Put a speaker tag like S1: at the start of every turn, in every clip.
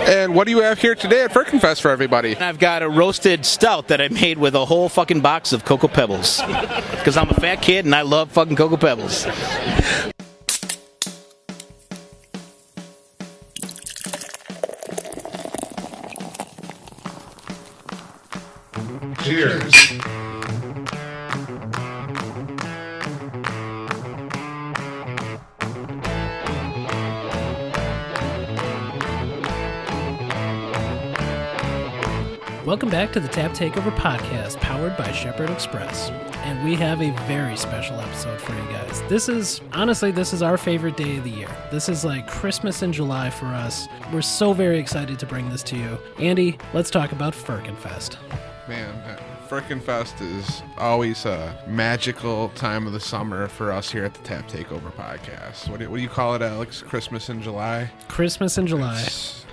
S1: And what do you have here today at Firkin Fest for everybody?
S2: I've got a roasted stout that I made with a whole fucking box of Cocoa Pebbles. Because I'm a fat kid and I love fucking Cocoa Pebbles.
S1: Cheers.
S3: Welcome back to the Tap Takeover Podcast, powered by Shepherd Express. And we have a very special episode for you guys. This is our favorite day of the year. This is like Christmas in July for us. We're so very excited to bring this to you. Andy, let's talk about Firkin Fest.
S1: Man, Firkin Fest is always a magical time of the summer for us here at the Tap Takeover Podcast. What do you call it, Alex? Christmas in July?
S3: Christmas in July.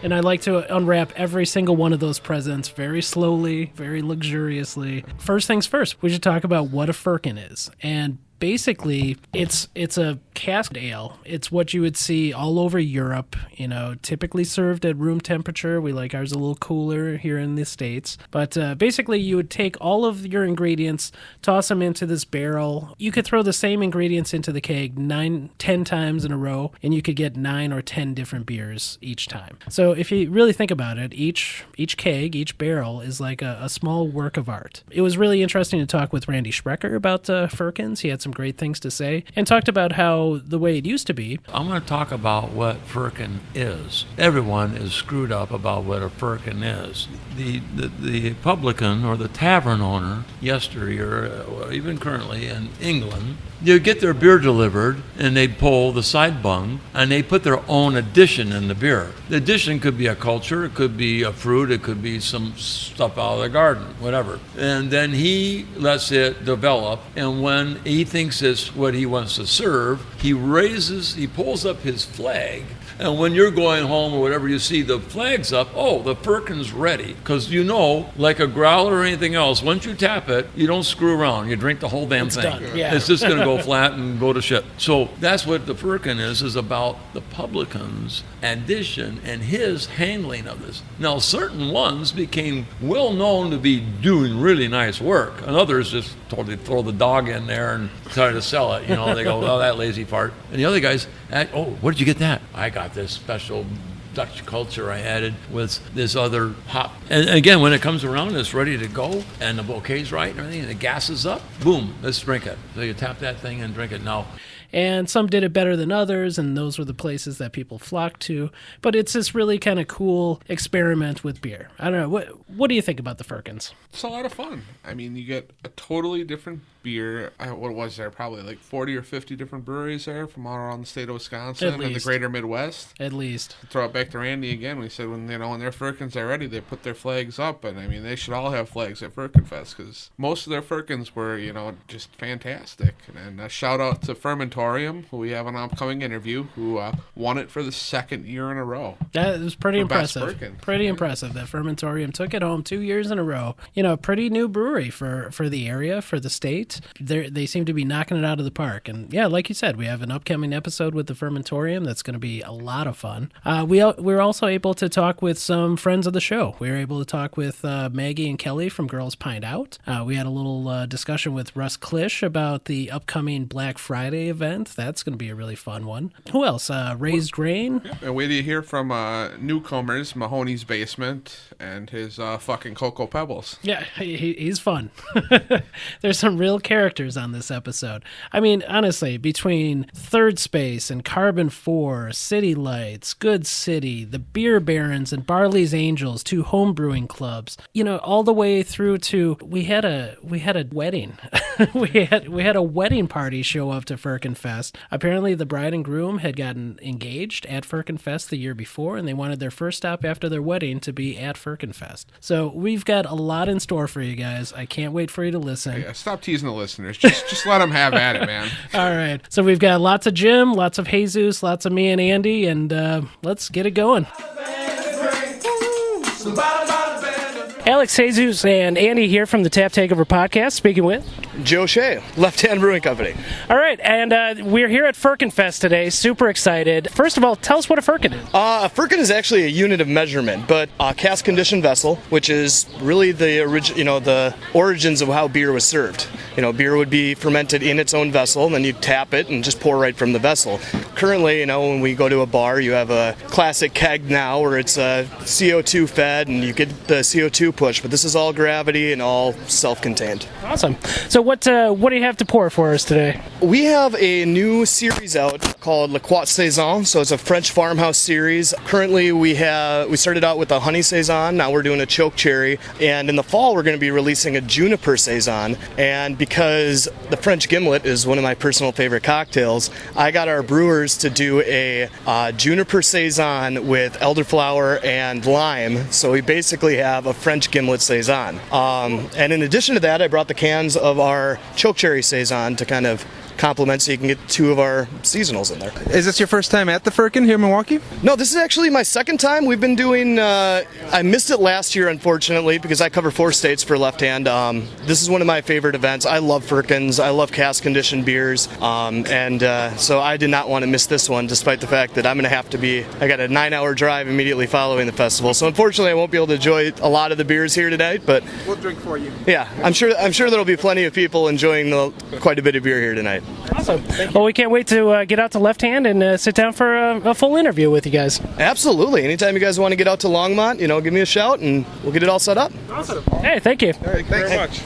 S3: And I like to unwrap every single one of those presents very slowly, very luxuriously. First things first, we should talk about what a firkin is. And basically, it's a cask ale. It's what you would see all over Europe, typically served at room temperature. We like ours a little cooler here in the States. But basically, you would take all of your ingredients, toss them into this barrel. You could throw the same ingredients into the keg 9-10 times in a row, and you could get 9 or 10 different beers each time. So if you really think about it, each keg, each barrel is like a small work of art. It was really interesting to talk with Randy Schrecker about firkins. He had some great things to say and talked about how the way it used to be.
S4: I'm going to talk about what firkin is. Everyone is screwed up about what a firkin is. The publican or the tavern owner yesteryear, or even currently in England, you get their beer delivered and they pull the side bung and they put their own addition in the beer. The addition could be a culture, it could be a fruit, it could be some stuff out of the garden, whatever. And then he lets it develop, and when he thinks it's what he wants to serve, he pulls up his flag. And when you're going home or whatever, you see the flag's up, oh, the firkin's ready. Because like a growler or anything else, once you tap it, you don't screw around. You drink the whole damn thing.
S3: Done. Yeah.
S4: It's just going to go flat and go to shit. So that's what the firkin is about the publican's addition and his handling of this. Now, certain ones became well known to be doing really nice work, and others just totally throw the dog in there and try to sell it. They go, oh, that lazy fart. And the other guys, oh, where did you get that? I got this special Dutch culture I added with this other hop. And again, when it comes around, it's ready to go, and the bouquet's right and everything, and the gas is up, boom, let's drink it. So you tap that thing and drink it now.
S3: And some did it better than others, and those were the places that people flocked to. But it's this really kind of cool experiment with beer. I don't know. What do you think about the firkins?
S1: It's a lot of fun. I mean, you get a totally different beer. What was there? Probably like 40 or 50 different breweries there from all around the state of Wisconsin and the greater Midwest.
S3: At least.
S1: Throw it back to Randy again. We said when their firkins are ready, they put their flags up. And I mean, they should all have flags at Firkin Fest because most of their firkins were, just fantastic. And a shout out to Fermentorium, who we have an upcoming interview, who won it for the second year in a row.
S3: That was pretty impressive. Pretty impressive that Fermentorium took it home 2 years in a row. Pretty new brewery for the area, for the state. They seem to be knocking it out of the park. And yeah, like you said, we have an upcoming episode with the Fermentorium that's going to be a lot of fun. We're also able to talk with some friends of the show. We were able to talk with Maggie and Kelly from Girls Pint Out. We had a little discussion with Russ Klisch about the upcoming Black Friday event. That's going to be a really fun one. Who else? Raised Grain.
S1: Yeah, and wait till you hear from newcomers, Mahoneys Basement, and his fucking Cocoa Pebbles.
S3: Yeah, he's fun. There's some real characters on this episode. I mean, honestly, between Third Space and Carbon 4, City Lights, Good City, the Beer Barons, and Barley's Angels, 2 home brewing clubs, all the way through to we had a wedding. we had a wedding party show up to Firkin Fest. Apparently, the bride and groom had gotten engaged at Firkin Fest the year before, and they wanted their first stop after their wedding to be at Firkin Fest. So we've got a lot in store for you guys. I can't wait for you to listen.
S1: Yeah, stop teasing the listeners. Just let them have at it, man.
S3: All right. So we've got lots of Jim, lots of Jesus, lots of me and Andy, and let's get it going. Hell Alex, Jesus, and Andy here from the Tap Takeover Podcast, speaking with
S5: Joe Shea, Left Hand Brewing Company.
S3: All right, and we're here at Firkin Fest today. Super excited. First of all, tell us what a Firkin is.
S5: A Firkin is actually a unit of measurement, but a cask conditioned vessel, which is really the origins of how beer was served. Beer would be fermented in its own vessel, and then you tap it and just pour right from the vessel. Currently, when we go to a bar, you have a classic keg now where it's CO2 fed and you get the CO2 push, but this is all gravity and all self-contained.
S3: Awesome. So what do you have to pour for us today?
S5: We have a new series out called La Quat Saison, so it's a French farmhouse series. Currently, we started out with a honey saison. Now we're doing a choke cherry, and in the fall we're going to be releasing a juniper saison. And because the French gimlet is one of my personal favorite cocktails, I got our brewers to do a juniper saison with elderflower and lime. So we basically have a French gimlet saison. And in addition to that, I brought the cans of our choke cherry saison to kind of complement, so you can get two of our seasonals in there.
S6: Is this your first time at the Firkin here in Milwaukee?
S5: No, this is actually my second time. We've been doing, I missed it last year, unfortunately, because I cover 4 states for Left Hand. This is one of my favorite events. I love Firkins. I love cask-conditioned beers. So I did not want to miss this one, despite the fact that I got a 9-hour drive immediately following the festival. So unfortunately, I won't be able to enjoy a lot of the beers here tonight, but
S6: we'll drink for you.
S5: Yeah, I'm sure there'll be plenty of people enjoying quite a bit of beer here tonight.
S3: Awesome. Well, we can't wait to get out to Left Hand and sit down for a full interview with you guys.
S5: Absolutely. Anytime you guys want to get out to Longmont, give me a shout and we'll get it all set up.
S3: Awesome. Hey, thank you.
S6: All right, thanks very much.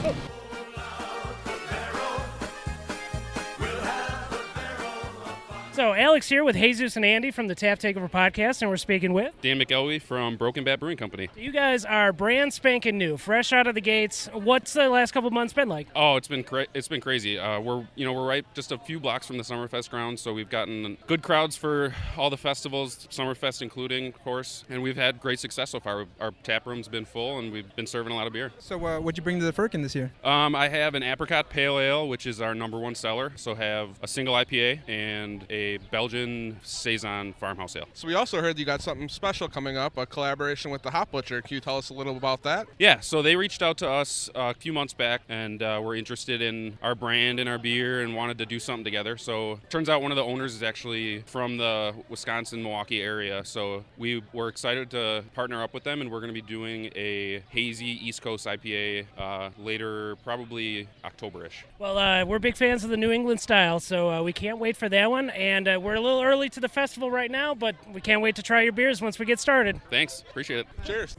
S3: So, Alex here with Jesus and Andy from the Tap Takeover Podcast, and we're speaking with
S7: Dan McElwee from Brokenbat Brewing Company.
S3: You guys are brand spanking new, fresh out of the gates. What's the last couple of months been like?
S7: Oh, it's been crazy. We're right just a few blocks from the Summerfest grounds, so we've gotten good crowds for all the festivals, Summerfest including, of course, and we've had great success so far. Our tap room's been full, and we've been serving a lot of beer.
S6: So, what'd you bring to the Firkin this year?
S7: I have an apricot pale ale, which is our #1 seller. So have a single IPA and a Belgian Saison farmhouse ale.
S1: So we also heard you got something special coming up, a collaboration with the Hop Butcher. Can you tell us a little about that?
S7: Yeah, so they reached out to us a few months back and were interested in our brand and our beer and wanted to do something together. So turns out one of the owners is actually from the Wisconsin, Milwaukee area. So we were excited to partner up with them, and we're going to be doing a hazy East Coast IPA later, probably October-ish.
S3: Well, we're big fans of the New England style, so we can't wait for that one. And we're a little early to the festival right now, but we can't wait to try your beers once we get started.
S7: Thanks. Appreciate it.
S1: Cheers.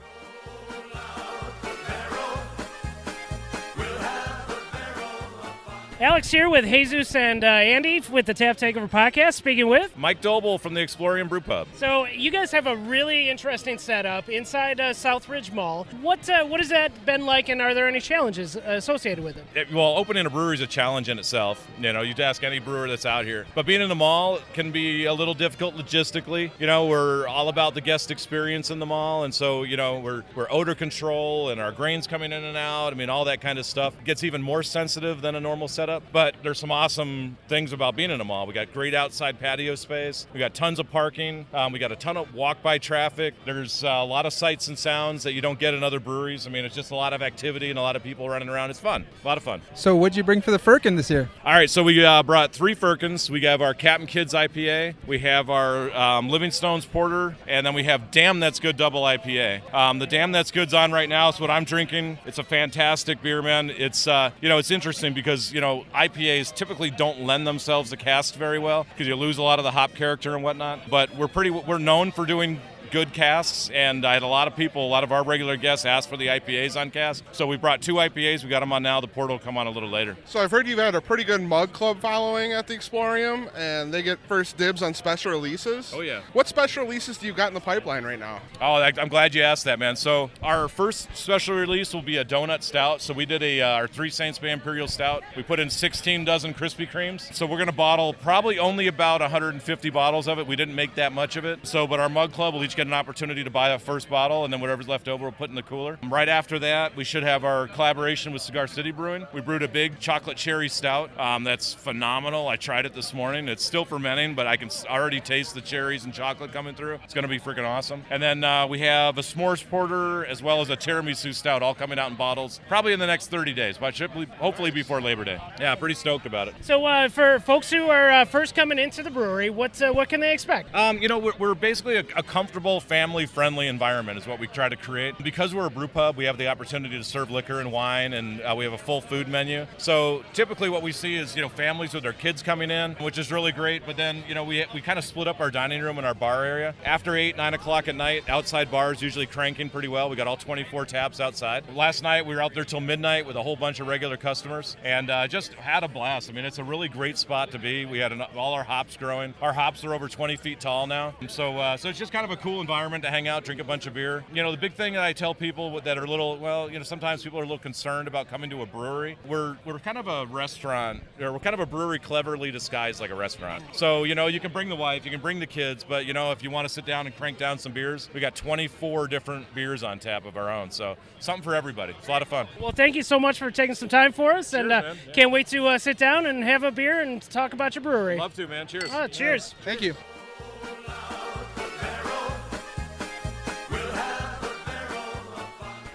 S3: Alex here with Jesus and Andy with the Tap Takeover Podcast, speaking with
S8: Mike Doble from the Explorium Brew Pub.
S3: So you guys have a really interesting setup inside Southridge Mall. What has that been like, and are there any challenges associated with it?
S8: Well, opening a brewery is a challenge in itself. You'd ask any brewer that's out here. But being in the mall can be a little difficult logistically. We're all about the guest experience in the mall, and so, we're odor control and our grains coming in and out. All that kind of stuff gets even more sensitive than a normal setup. But there's some awesome things about being in a mall. We got great outside patio space. We got tons of parking. We got a ton of walk-by traffic. There's a lot of sights and sounds that you don't get in other breweries. It's just a lot of activity and a lot of people running around. It's fun. A lot of fun.
S6: So what'd you bring for the Firkin this year?
S8: All right, so we brought 3 Firkins. We have our Captain Kids IPA. We have our Livingstone's Porter. And then we have Damn That's Good Double IPA. The Damn That's Good's on right now. It's what I'm drinking. It's a fantastic beer, man. It's, it's interesting because, IPAs typically don't lend themselves to cast very well because you lose a lot of the hop character and whatnot. But we're known for doing good casks, and I had a lot of our regular guests ask for the IPAs on cask. So we brought 2 IPAs. We got them on now. The Porter will come on a little later.
S1: So I've heard you've had a pretty good mug club following at the Explorium, and they get first dibs on special releases.
S8: Oh, yeah.
S1: What special releases do you got in the pipeline right now?
S8: Oh, I'm glad you asked that, man. So our first special release will be a donut stout. So we did our 3 Saints Bay Imperial Stout. We put in 16 dozen Krispy Kremes. So we're going to bottle probably only about 150 bottles of it. We didn't make that much of it. But our mug club will each each get an opportunity to buy a first bottle, and then whatever's left over we'll put in the cooler. Right after that, we should have our collaboration with Cigar City Brewing. We brewed a big chocolate cherry stout that's phenomenal. I tried it this morning. It's still fermenting, but I can already taste the cherries and chocolate coming through. It's going to be freaking awesome. And then we have a s'mores porter as well as a tiramisu stout all coming out in bottles probably in the next 30 days, but hopefully before Labor Day. Yeah, pretty stoked about it.
S9: So for folks who are first coming into the brewery, what can they expect?
S8: We're basically a comfortable, family-friendly environment is what we try to create. Because we're a brew pub, we have the opportunity to serve liquor and wine, and we have a full food menu. So typically what we see is, families with their kids coming in, which is really great. But then, we kind of split up our dining room and our bar area. After 8, 9 o'clock at night, outside bars usually cranking pretty well. We got all 24 taps outside. Last night, we were out there till midnight with a whole bunch of regular customers and just had a blast. I mean, it's a really great spot to be. We had all our hops growing. Our hops are over 20 feet tall now. So it's just kind of a cool environment to hang out, drink a bunch of beer. The big thing that I tell people that are a little, sometimes people are a little concerned about coming to a brewery. We're kind of a restaurant, or we're kind of a brewery cleverly disguised like a restaurant. So, you can bring the wife, you can bring the kids, but, if you want to sit down and crank down some beers, we got 24 different beers on tap of our own. So something for everybody. It's a lot of fun.
S9: Well, thank you so much for taking some time for us.
S8: Cheers,
S9: and
S8: man. Yeah.
S9: Can't wait to sit down and have a beer and talk about your brewery.
S8: Love to, man. Cheers.
S9: Cheers.
S8: Yeah.
S6: Thank you.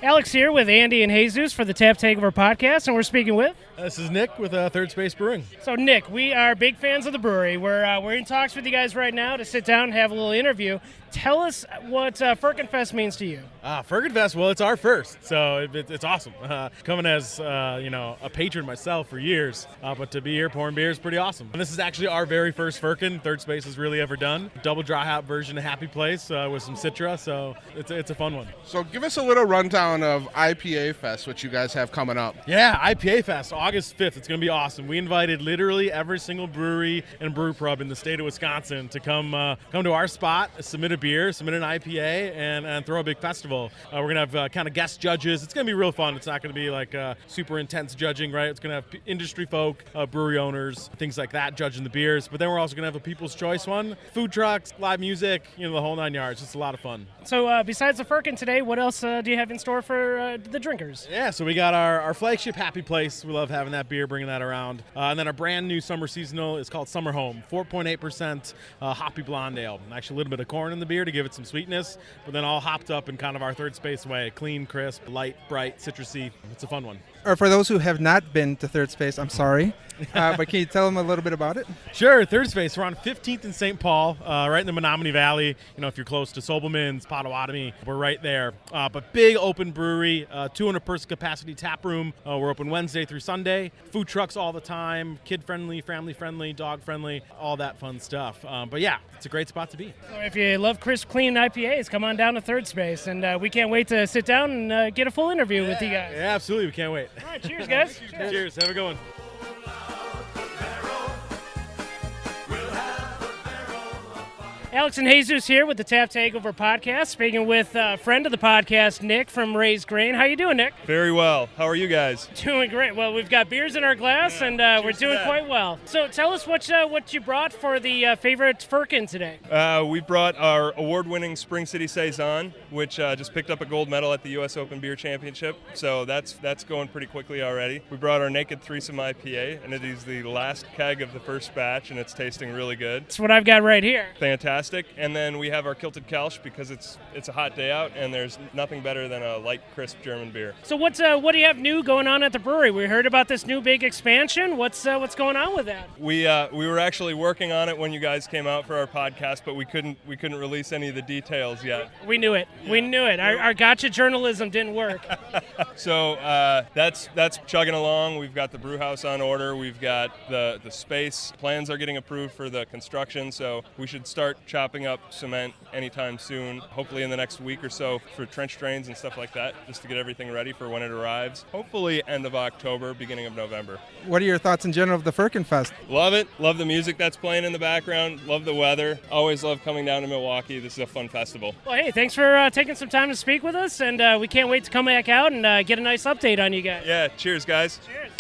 S9: Alex here with Andy and Jesus for the Tap Takeover Podcast, and we're speaking with...
S10: This is Nick with Third Space Brewing.
S9: So, Nick, we are big fans of the brewery. We're in talks with you guys right now to sit down and have a little interview. Tell us what Firkin Fest means to you.
S10: Firkin Fest, well, it's our first, so it's awesome. Coming as a patron myself for years, but to be here pouring beer is pretty awesome. And this is actually our very first Firkin Third Space has really ever done. Double dry hop version of Happy Place with some Citra, so it's a fun one.
S1: So give us a little rundown of IPA Fest, what you guys have coming up.
S10: Yeah, IPA Fest, August 5th. It's going to be awesome. We invited literally every single brewery and brew pub in the state of Wisconsin to come to our spot, submit a beer, submit an IPA, and throw a big festival. We're going to have kind of guest judges. It's going to be real fun. It's not going to be like super intense judging, right? It's going to have industry folk, brewery owners, things like that judging the beers. But then we're also going to have a People's Choice one, food trucks, live music, the whole 9 yards. It's a lot of fun.
S9: So besides the Firkin today, what else do you have in store for the drinkers?
S10: Yeah, so we got our flagship Happy Place. We love having that beer, bringing that around. And then our brand new summer seasonal is called Summer Home, 4.8% hoppy blonde ale. Actually a little bit of corn in the beer to give it some sweetness, but then all hopped up in kind of our Third Space way. Clean, crisp, light, bright, citrusy. It's a fun one.
S6: Or for those who have not been to Third Space, I'm sorry, but can you tell them a little bit about it?
S10: Sure. Third Space, we're on 15th and St. Paul, right in the Menominee Valley. If you're close to Sobelman's, Potawatomi, we're right there. But big open brewery, 200-person capacity tap room. We're open Wednesday through Sunday. Food trucks all the time, kid-friendly, family-friendly, dog-friendly, all that fun stuff. But yeah, it's a great spot to be.
S9: So if you love crisp, clean IPAs, come on down to Third Space, and we can't wait to sit down and get a full interview with you guys.
S10: Yeah, absolutely. We can't wait.
S9: All right, cheers, guys.
S10: Cheers. Have a good one.
S9: Alex and Jesus here with the Tap Takeover Podcast, speaking with a friend of the podcast, Nick from Raised Grain. How you doing, Nick?
S11: Very well. How are you guys?
S9: Doing great. Well, we've got beers in our glass, and we're doing quite well. So tell us what you brought for the favorite Firkin today.
S11: We brought our award-winning Spring City Saison, which just picked up a gold medal at the U.S. Open Beer Championship, so that's going pretty quickly already. We brought our Naked Threesome IPA, and it is the last keg of the first batch, and it's tasting really good.
S9: That's what I've got right here.
S11: Fantastic. And then we have our Kilted Kelch because it's a hot day out and there's nothing better than a light, crisp German beer.
S9: So what do you have new going on at the brewery? We heard about this new big expansion. What's going on with that?
S11: We were actually working on it when you guys came out for our podcast, but we couldn't release any of the details yet.
S9: We knew it. Yeah. We knew it. Our gotcha journalism didn't work.
S11: So that's chugging along. We've got the brew house on order. We've got the space. Plans are getting approved for the construction, so we should start chopping up cement anytime soon, hopefully in the next week or so for trench drains and stuff like that, just to get everything ready for when it arrives. Hopefully end of October, beginning of November.
S6: What are your thoughts in general of the Firkin Fest?
S11: Love it. Love the music that's playing in the background. Love the weather. Always love coming down to Milwaukee. This is a fun festival.
S9: Well, hey, thanks for taking some time to speak with us, and we can't wait to come back out and get a nice update on you guys.
S11: Yeah, cheers, guys.
S9: Cheers.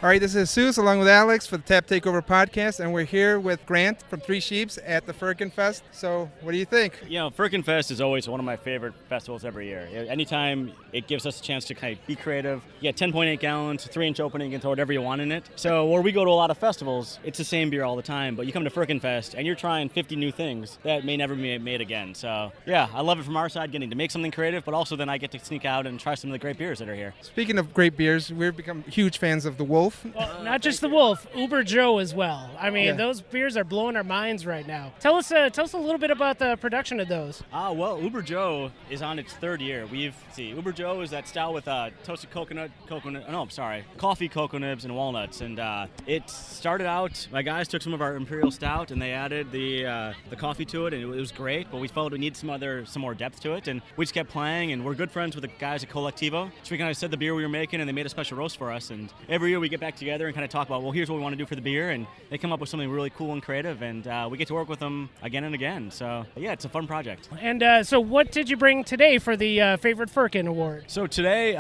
S6: All right, this is Jesus along with Alex for the Tap Takeover Podcast, and we're here with Grant from Three Sheeps at the Firkin Fest. So what do you think?
S12: You know, Firkin Fest is always one of my favorite festivals every year. Anytime it gives us a chance to kind of be creative. You get 10.8 gallons, 3-inch opening, you can throw whatever you want in it. So where we go to a lot of festivals, it's the same beer all the time, but you come to Firkin Fest and you're trying 50 new things that may never be made again. So yeah, I love it from our side, getting to make something creative, but also then I get to sneak out and try some of the great beers that are here.
S6: Speaking of great beers, we've become huge fans of the Wolf.
S9: Well, not just the Wolf, Uber Joe as well. I mean, those beers are blowing our minds right now. Tell us a little bit about the production of those.
S12: Well, Uber Joe is on its third year. Uber Joe is that style with toasted coffee, cocoa nibs, and walnuts. And it started out, my guys took some of our Imperial Stout and they added the coffee to it, and it was great, but we felt we needed some more depth to it, and we just kept playing, and we're good friends with the guys at Collectivo. So we kind of said the beer we were making, and they made a special roast for us, and every year we get back together and kind of talk about, well, here's what we want to do for the beer, and they come up with something really cool and creative, and we get to work with them again and again. So yeah, it's a fun project.
S9: And so what did you bring today for the Favorite Firkin Award?
S12: So today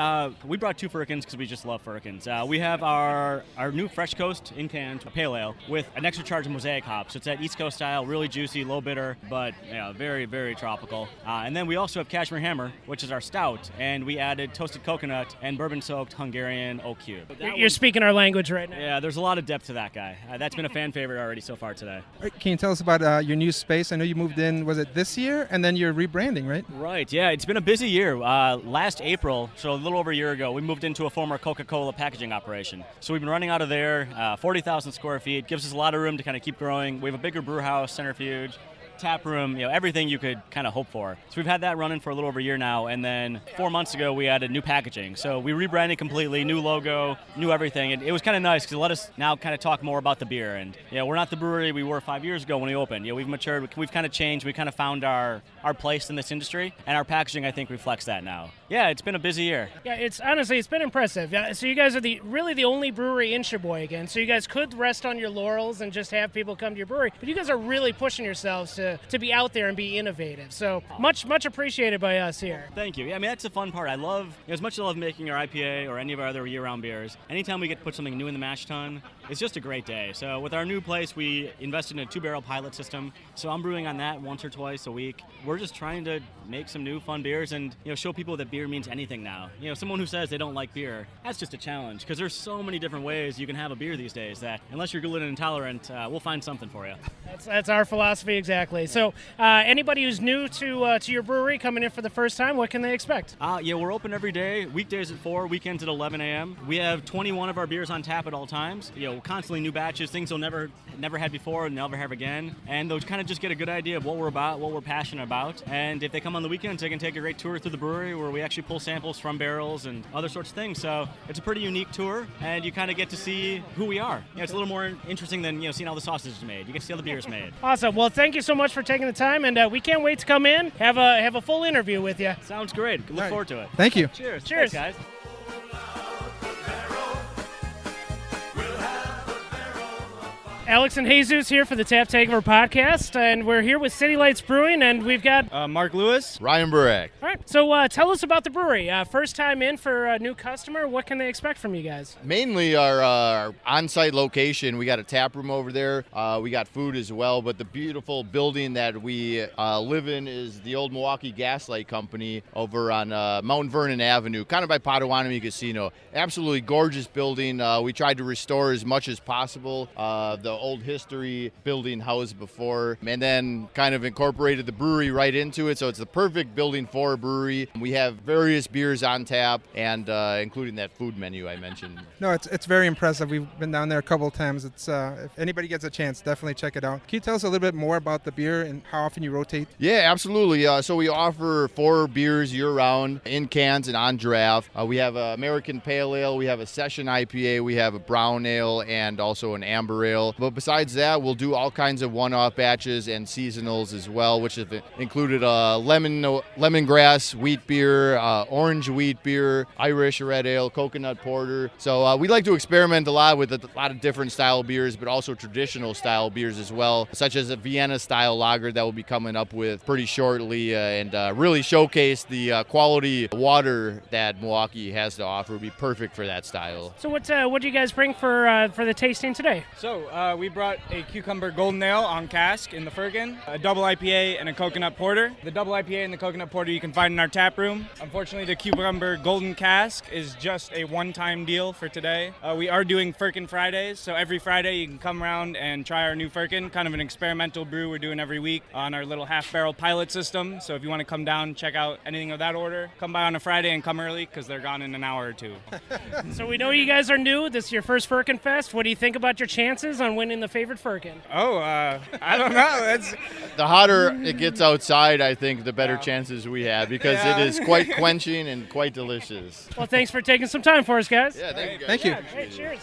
S12: we brought 2 Firkins because we just love Firkins. We have our new Fresh Coast in can pale ale with an extra charge of mosaic hops. So it's that East Coast style, really juicy, low bitter, but very, very tropical. And then we also have Cashmere Hammer, which is our stout, and we added toasted coconut and bourbon-soaked Hungarian oak cube.
S9: You're speaking our language right now.
S12: Yeah, there's a lot of depth to that guy. That's been a fan favorite already so far today.
S6: Can you tell us about your new space? I know you moved in, was it this year? And then you're rebranding, right?
S12: Right, yeah. It's been a busy year. Last April, so a little over a year ago, we moved into a former Coca-Cola packaging operation. So we've been running out of there, 40,000 square feet. Gives us a lot of room to kind of keep growing. We have a bigger brew house, centrifuge, tap room, everything you could kind of hope for. So we've had that running for a little over a year now, and then 4 months ago we added new packaging. So we rebranded completely, new logo, new everything. And it was kind of nice because it let us now kind of talk more about the beer. And we're not the brewery we were 5 years ago when we opened. We've matured, we've kind of changed, we kind of found our place in this industry, and our packaging I think reflects that now. Yeah, it's been a busy year.
S9: Yeah, it's been impressive. So you guys are really the only brewery in Sheboygan. So you guys could rest on your laurels and just have people come to your brewery, but you guys are really pushing yourselves to be out there and be innovative. So much appreciated by us here.
S12: Thank you. Yeah, I mean, that's the fun part. I love, as much as I love making our IPA or any of our other year-round beers, anytime we get to put something new in the mash tun, it's just a great day. So with our new place, we invested in a 2-barrel pilot system. So I'm brewing on that once or twice a week. We're just trying to make some new fun beers and show people that beer means anything now. Someone who says they don't like beer, that's just a challenge because there's so many different ways you can have a beer these days that unless you're gluten intolerant, we'll find something for you.
S9: That's our philosophy exactly. So anybody who's new to your brewery coming in for the first time, what can they expect?
S12: We're open every day, weekdays at 4, weekends at 11 a.m. We have 21 of our beers on tap at all times. Constantly new batches, things they'll never had before and never have again. And they'll kind of just get a good idea of what we're about, what we're passionate about. And if they come on the weekends, they can take a great tour through the brewery where we actually pull samples from barrels and other sorts of things. So it's a pretty unique tour, and you kind of get to see who we are. It's a little more interesting than seeing all the sausages made. You get to see how the beer's made.
S9: Awesome. Well, thank you so much for taking the time, and we can't wait to come in, have a full interview with you.
S12: Sounds great. Look forward to it.
S6: Thank you.
S12: Cheers.
S9: Cheers,
S12: thanks, guys.
S9: Alex and Jesus here for the Tap Takeover Podcast, and we're here with City Lights Brewing, and we've got
S13: Mark Lewis,
S14: Ryan Burek.
S9: All right, so tell us about the brewery. First time in for a new customer, what can they expect from you guys?
S14: Mainly our on-site location. We got a tap room over there. We got food as well, but the beautiful building that we live in is the old Milwaukee Gaslight Company over on Mount Vernon Avenue, kind of by Potawatomi Casino. Absolutely gorgeous building. We tried to restore as much as possible. The old history building housed before, and then kind of incorporated the brewery right into it, so it's the perfect building for a brewery. We have various beers on tap, and including that food menu I mentioned.
S6: No, it's very impressive. We've been down there a couple of times. It's if anybody gets a chance, definitely check it out. Can you tell us a little bit more about the beer and how often you rotate?
S14: Yeah, absolutely. So we offer 4 beers year-round in cans and on draft. We have an American Pale Ale, we have a Session IPA, we have a Brown Ale, and also an Amber Ale. But besides that, we'll do all kinds of one-off batches and seasonals as well, which have included lemongrass wheat beer, orange wheat beer, Irish red ale, coconut porter. So we like to experiment a lot with a lot of different style beers, but also traditional style beers as well, such as a Vienna style lager that we'll be coming up with pretty shortly, and really showcase the quality water that Milwaukee has to offer. Would be perfect for that style.
S9: So what do you guys bring for the tasting today?
S13: So we brought a cucumber golden ale on cask in the Firkin, a double IPA, and a coconut porter. The double IPA and the coconut porter you can find in our tap room. Unfortunately, the cucumber golden cask is just a one-time deal for today. We are doing Firkin Fridays, so every Friday you can come around and try our new Firkin, kind of an experimental brew we're doing every week on our little half-barrel pilot system. So if you want to come down, check out anything of that order, come by on a Friday and come early because they're gone in an hour or two.
S9: So we know you guys are new. This is your first Firkin Fest. What do you think about your chances on winning the favorite Firkin?
S13: Oh, I don't know.
S14: The hotter it gets outside, I think, the better chances we have, because it is quite quenching and quite delicious.
S9: Well, thanks for taking some time for us, guys.
S14: Yeah, thank you guys.
S6: Thank you.
S9: Hey, cheers.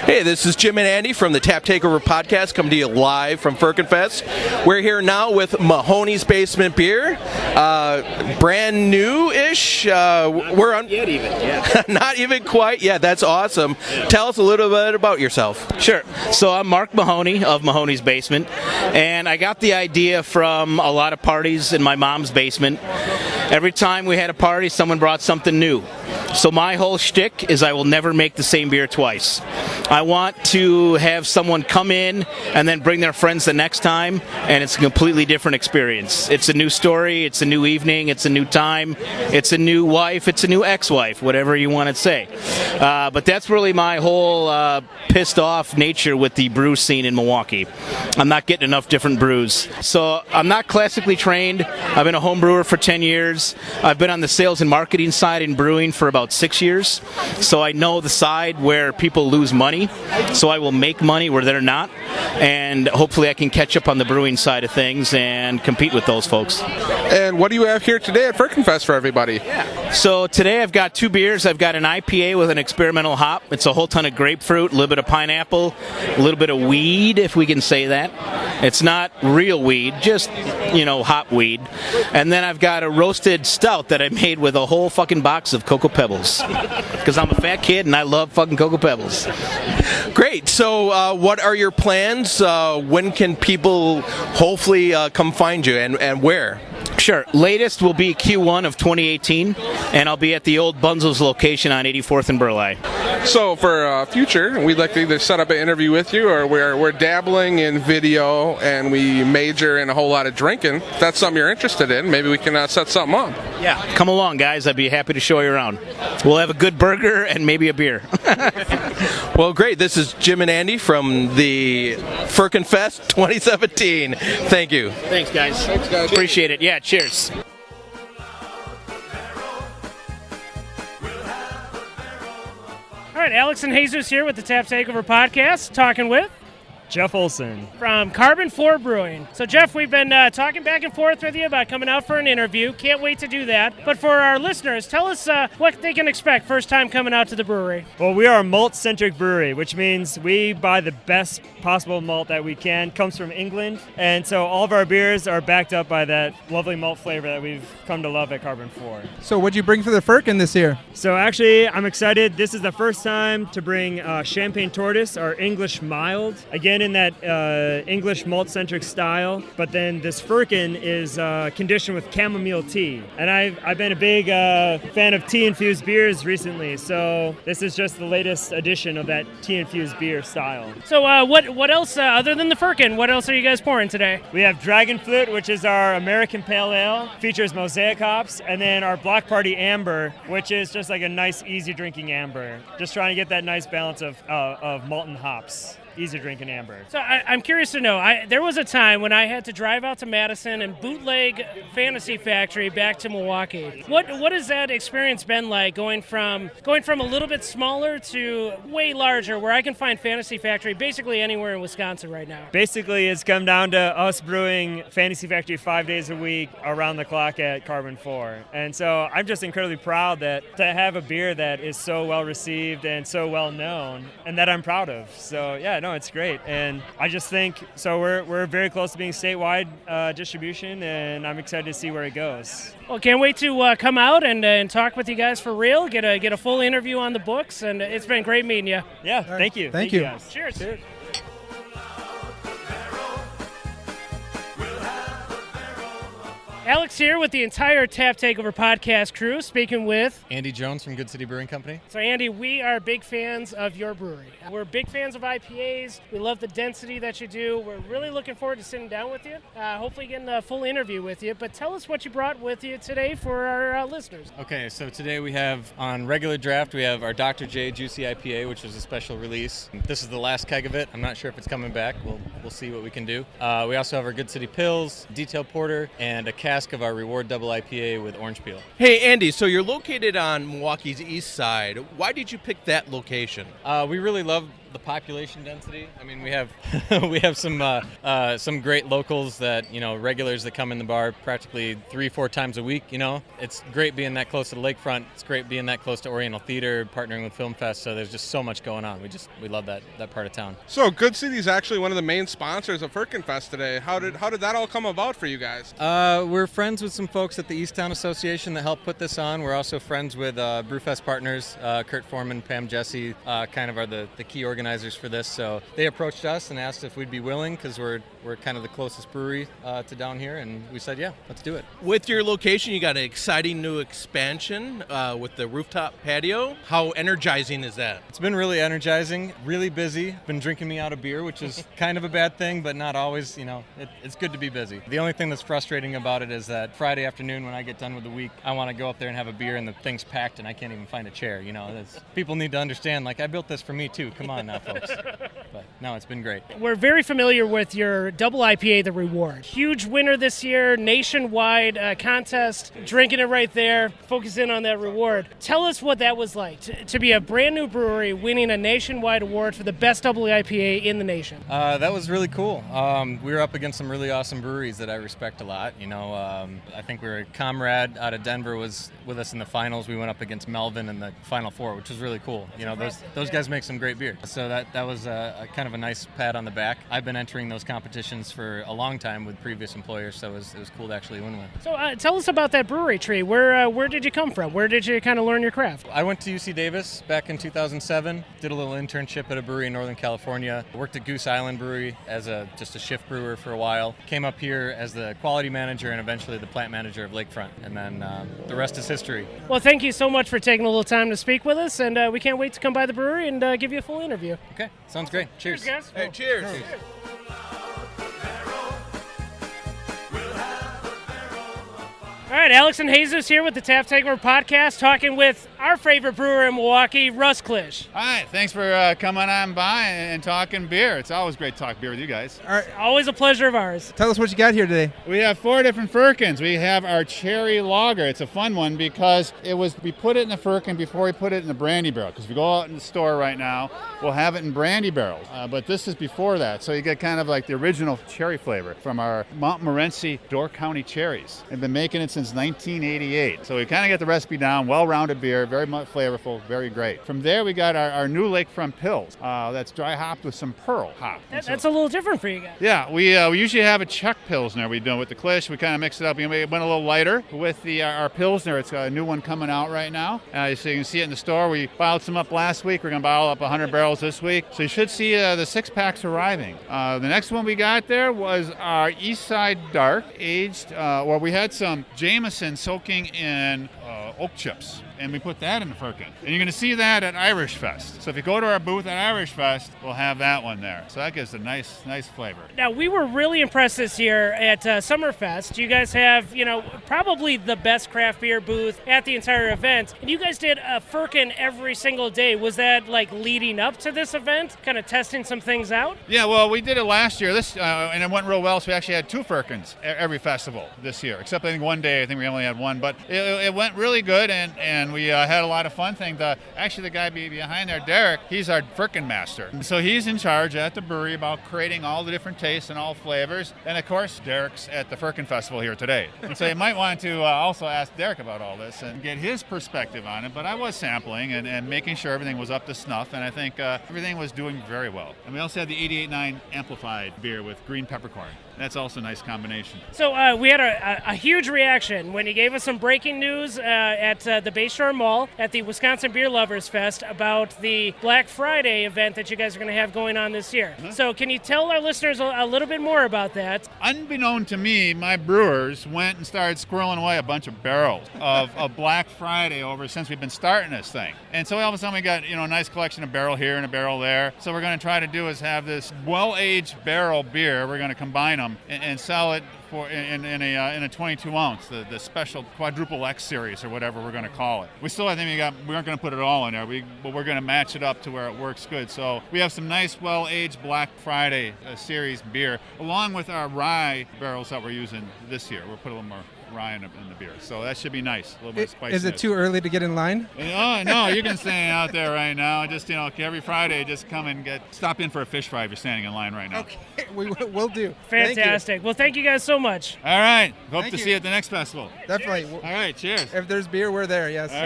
S15: Hey, this is Jim and Andy from the Tap Takeover Podcast, coming to you live from Firkin Fest. We're here now with Mahoneys Basement beer, brand new-ish. We're on
S2: Yet even, yeah.
S15: Not even quite. Yeah, that's awesome. Yeah. Tell us a little bit about yourself.
S2: Sure. So I'm Mark Mahoney of Mahoneys Basement, and I got the idea from a lot of parties in my mom's basement. Every time we had a party, someone brought something new. So my whole shtick is I will never make the same beer twice. I want to have someone come in and then bring their friends the next time, and it's a completely different experience. It's a new story, it's a new evening, it's a new time, it's a new wife, it's a new ex-wife, whatever you want to say. But that's really my whole pissed off nature with the brew scene in Milwaukee. I'm not getting enough different brews. So I'm not classically trained. I've been a home brewer for 10 years. I've been on the sales and marketing side in brewing for about 6 years. So I know the side where people lose money. So I will make money where they're not. And hopefully I can catch up on the brewing side of things and compete with those folks.
S1: And what do you have here today at Firkin Fest for everybody?
S2: So today I've got 2 beers. I've got an IPA with an experimental hop. It's a whole ton of grapefruit, a little bit of pineapple, a little bit of weed, if we can say that. It's not real weed, just, hop weed. And then I've got a roasted stout that I made with a whole fucking box of Cocoa Pebbles. Because I'm a fat kid and I love fucking Cocoa Pebbles.
S15: Great. So what are your plans? When can people hopefully come find you, and where?
S2: Sure. Latest will be Q1 of 2018, and I'll be at the old Bunzel's location on 84th and Barley.
S1: So for future, we'd like to either set up an interview with you, or we're dabbling in video and we major in a whole lot of drinking. If that's something you're interested in, maybe we can set something up.
S2: Yeah, come along, guys. I'd be happy to show you around. We'll have a good burger and maybe a beer.
S15: Well, great. This is Jim and Andy from the Firkin Fest 2017. Thank you.
S2: Thanks, guys. Appreciate it. Yeah, cheers.
S9: All right, Alex and Jesus here with the Tap Takeover Podcast, talking with
S16: Jeff Olson
S9: from Carbon 4 Brewing. So, Jeff, we've been talking back and forth with you about coming out for an interview. Can't wait to do that. But for our listeners, tell us what they can expect first time coming out to the brewery.
S16: Well, we are a malt-centric brewery, which means we buy the best possible malt that we can. Comes from England. And so all of our beers are backed up by that lovely malt flavor that we've come to love at Carbon 4.
S6: So what'd you bring for the Firkin this year?
S16: So actually, I'm excited. This is the first time to bring Champagne Tortoise, our English mild. Again, in that English malt-centric style, but then this Firkin is conditioned with chamomile tea. And I've been a big fan of tea-infused beers recently, so this is just the latest edition of that tea-infused beer style.
S9: So what else, other than the Firkin, what else are you guys pouring today?
S16: We have Dragon Flute, which is our American Pale Ale, features mosaic hops, and then our Block Party Amber, which is just like a nice, easy-drinking amber. Just trying to get that nice balance of malt and hops. easy drinking amber.
S9: So I'm curious to know, there was a time when I had to drive out to Madison and bootleg Fantasy Factory back to Milwaukee. What has that experience been like, going from a little bit smaller to way larger, where I can find Fantasy Factory basically anywhere in Wisconsin right now?
S16: Basically, it's come down to us brewing Fantasy Factory 5 days a week around the clock at Carbon 4. And so I'm just incredibly proud that to have a beer that is so well received and so well known, and that I'm proud of. So yeah, no, it's great. And I just think, so we're very close to being statewide distribution, and I'm excited to see where it goes.
S9: Well, can't wait to come out and talk with you guys for real, get a full interview on the books, and it's been great meeting you.
S16: Yeah, thank you.
S6: Thank you.
S16: Guys.
S9: Cheers. Alex here with the entire Tap Takeover Podcast crew, speaking with
S17: Andy Jones from Good City Brewing Company.
S9: So Andy, we are big fans of your brewery. We're big fans of IPAs. We love the density that you do. We're really looking forward to sitting down with you, hopefully getting a full interview with you. But tell us what you brought with you today for our listeners.
S17: Okay, so today we have, on regular draft, we have our Dr. J Juicy IPA, which is a special release. This is the last keg of it. I'm not sure if it's coming back. We'll see what we can do. We also have our Good City Pils, Detail Porter, and a cask of our Reward Double IPA with orange peel.
S15: Hey, Andy, so you're located on Milwaukee's east side. Why did you pick that location?
S17: We really love the population density. I mean, we have some great locals that, regulars that come in the bar practically 3-4 times a week. It's great being that close to the Lakefront. It's great being that close to Oriental Theater, partnering with Film Fest. So there's just so much going on. We love that part of town.
S1: So Good City is actually one of the main sponsors of Firkin Fest today. How did that all come about for you guys?
S17: We're friends with some folks at the East Town Association that helped put this on. We're also friends with Brewfest Partners. Kurt Foreman, Pam Jesse kind of are the key organizers for this. So they approached us and asked if we'd be willing, because we're kind of the closest brewery to down here, and we said, yeah, let's do it.
S15: With your location, you got an exciting new expansion with the rooftop patio. How energizing is that?
S17: It's been really energizing, really busy. Been drinking me out of beer, which is kind of a bad thing, but not always. It's good to be busy. The only thing that's frustrating about it is that Friday afternoon when I get done with the week, I want to go up there and have a beer, and the thing's packed and I can't even find a chair. People need to understand, I built this for me too. Come on now, folks. But no, it's been great.
S9: We're very familiar with your double IPA, The Reward. Huge winner this year, nationwide contest, drinking it right there, focus in on that reward. Tell us what that was like, to be a brand new brewery winning a nationwide award for the best double IPA in the nation.
S17: That was really cool. We were up against some really awesome breweries that I respect a lot. I think we were Comrade out of Denver was with us in the finals. We went up against Melvin in the Final Four, which was really cool. Those guys make some great beer. So that was a kind of a nice pat on the back. I've been entering those competitions for a long time with previous employers, so it was cool to actually win one.
S9: So tell us about that brewery tree. Where did you come from? Where did you kind of learn your craft?
S17: I went to UC Davis back in 2007, did a little internship at a brewery in Northern California, worked at Goose Island Brewery as just a shift brewer for a while, came up here as the quality manager and eventually the plant manager of Lakefront, and then the rest is history.
S9: Well, thank you so much for taking a little time to speak with us, and we can't wait to come by the brewery and give you a full interview.
S17: Okay, sounds great. Cheers.
S9: Cheers, guys.
S15: Hey, cheers.
S9: Cheers. All right, Alex and Jesus here with the Tap Takeover Podcast, talking with our favorite brewer in Milwaukee, Russ Klisch.
S18: All right, thanks for coming on by and talking beer. It's always great to talk beer with you guys.
S9: All right. Always a pleasure of ours.
S6: Tell us what you got here today.
S18: We have 4 different Firkins. We have our cherry lager. It's a fun one because we put it in the Firkin before we put it in the brandy barrel. Because if we go out in the store right now, we'll have it in brandy barrels. But this is before that, so you get kind of like the original cherry flavor from our Montmorency Door County cherries. They've been making it since 1988. So we kind of get the recipe down, well-rounded beer, very much flavorful, very great. From there, we got our new Lakefront Pils. That's dry hopped with some pearl hop.
S9: That's a little different for you guys.
S18: Yeah, we usually have a Czech Pilsner we do with the Klisch. We kind of mix it up. We went a little lighter with our Pilsner. It's got a new one coming out right now. So you can see it in the store. We bottled some up last week. We're going to bottle up 100 barrels this week. So you should see the 6-packs arriving. The next one we got there was our Eastside Dark, aged, we had some Jameson soaking in oak chips. and we put that in the Firkin. And you're going to see that at Irish Fest. So if you go to our booth at Irish Fest, we'll have that one there. So that gives a nice flavor.
S9: Now, we were really impressed this year at Summerfest. You guys have, probably the best craft beer booth at the entire event. And you guys did a Firkin every single day. Was that like leading up to this event, kind of testing some things out?
S18: Yeah, well, we did it last year, and it went real well, so we actually had 2 Firkins every festival this year, except I think one day, I think we only had 1, but it went really good, and we had a lot of fun things. Actually, the guy behind there, Derek, he's our Firkin master. So he's in charge at the brewery about creating all the different tastes and all flavors, and of course, Derek's at the Firkin Festival here today. And so you might want to also ask Derek about all this and get his perspective on it, but I was sampling and making sure everything was up to snuff, and I think everything was doing very well. And we also had the 88.9 amplified beer with green peppercorn. That's also a nice combination.
S9: So we had a huge reaction when you gave us some breaking news at the Bayshore Mall at the Wisconsin Beer Lovers Fest about the Black Friday event that you guys are going to have going on this year. So can you tell our listeners a little bit more about that?
S18: Unbeknown to me, my brewers went and started squirreling away a bunch of barrels of Black Friday over since we've been starting this thing. And so all of a sudden we got a nice collection of barrel here and a barrel there. So we're going to try to do is have this well-aged barrel beer. We're going to combine them and sell it in a 22 ounce, the special quadruple X series or whatever we're going to call it. We aren't going to put it all in there, but we're going to match it up to where it works good. So we have some nice well-aged Black Friday series beer along with our rye barrels that we're using this year. We'll put a little more rye in the beer, so that should be nice. A little bit of spiciness.
S6: Is it too early to get in line?
S18: Oh no, you can stand out there right now. Just every Friday, just come and stop in for a fish fry if you're standing in line right now.
S6: Okay, we'll do.
S9: Fantastic. Well, thank you guys so much.
S18: All right, hope to see you at the next festival.
S6: Definitely.
S18: All right, cheers.
S6: If there's beer, we're there. Yes.
S18: All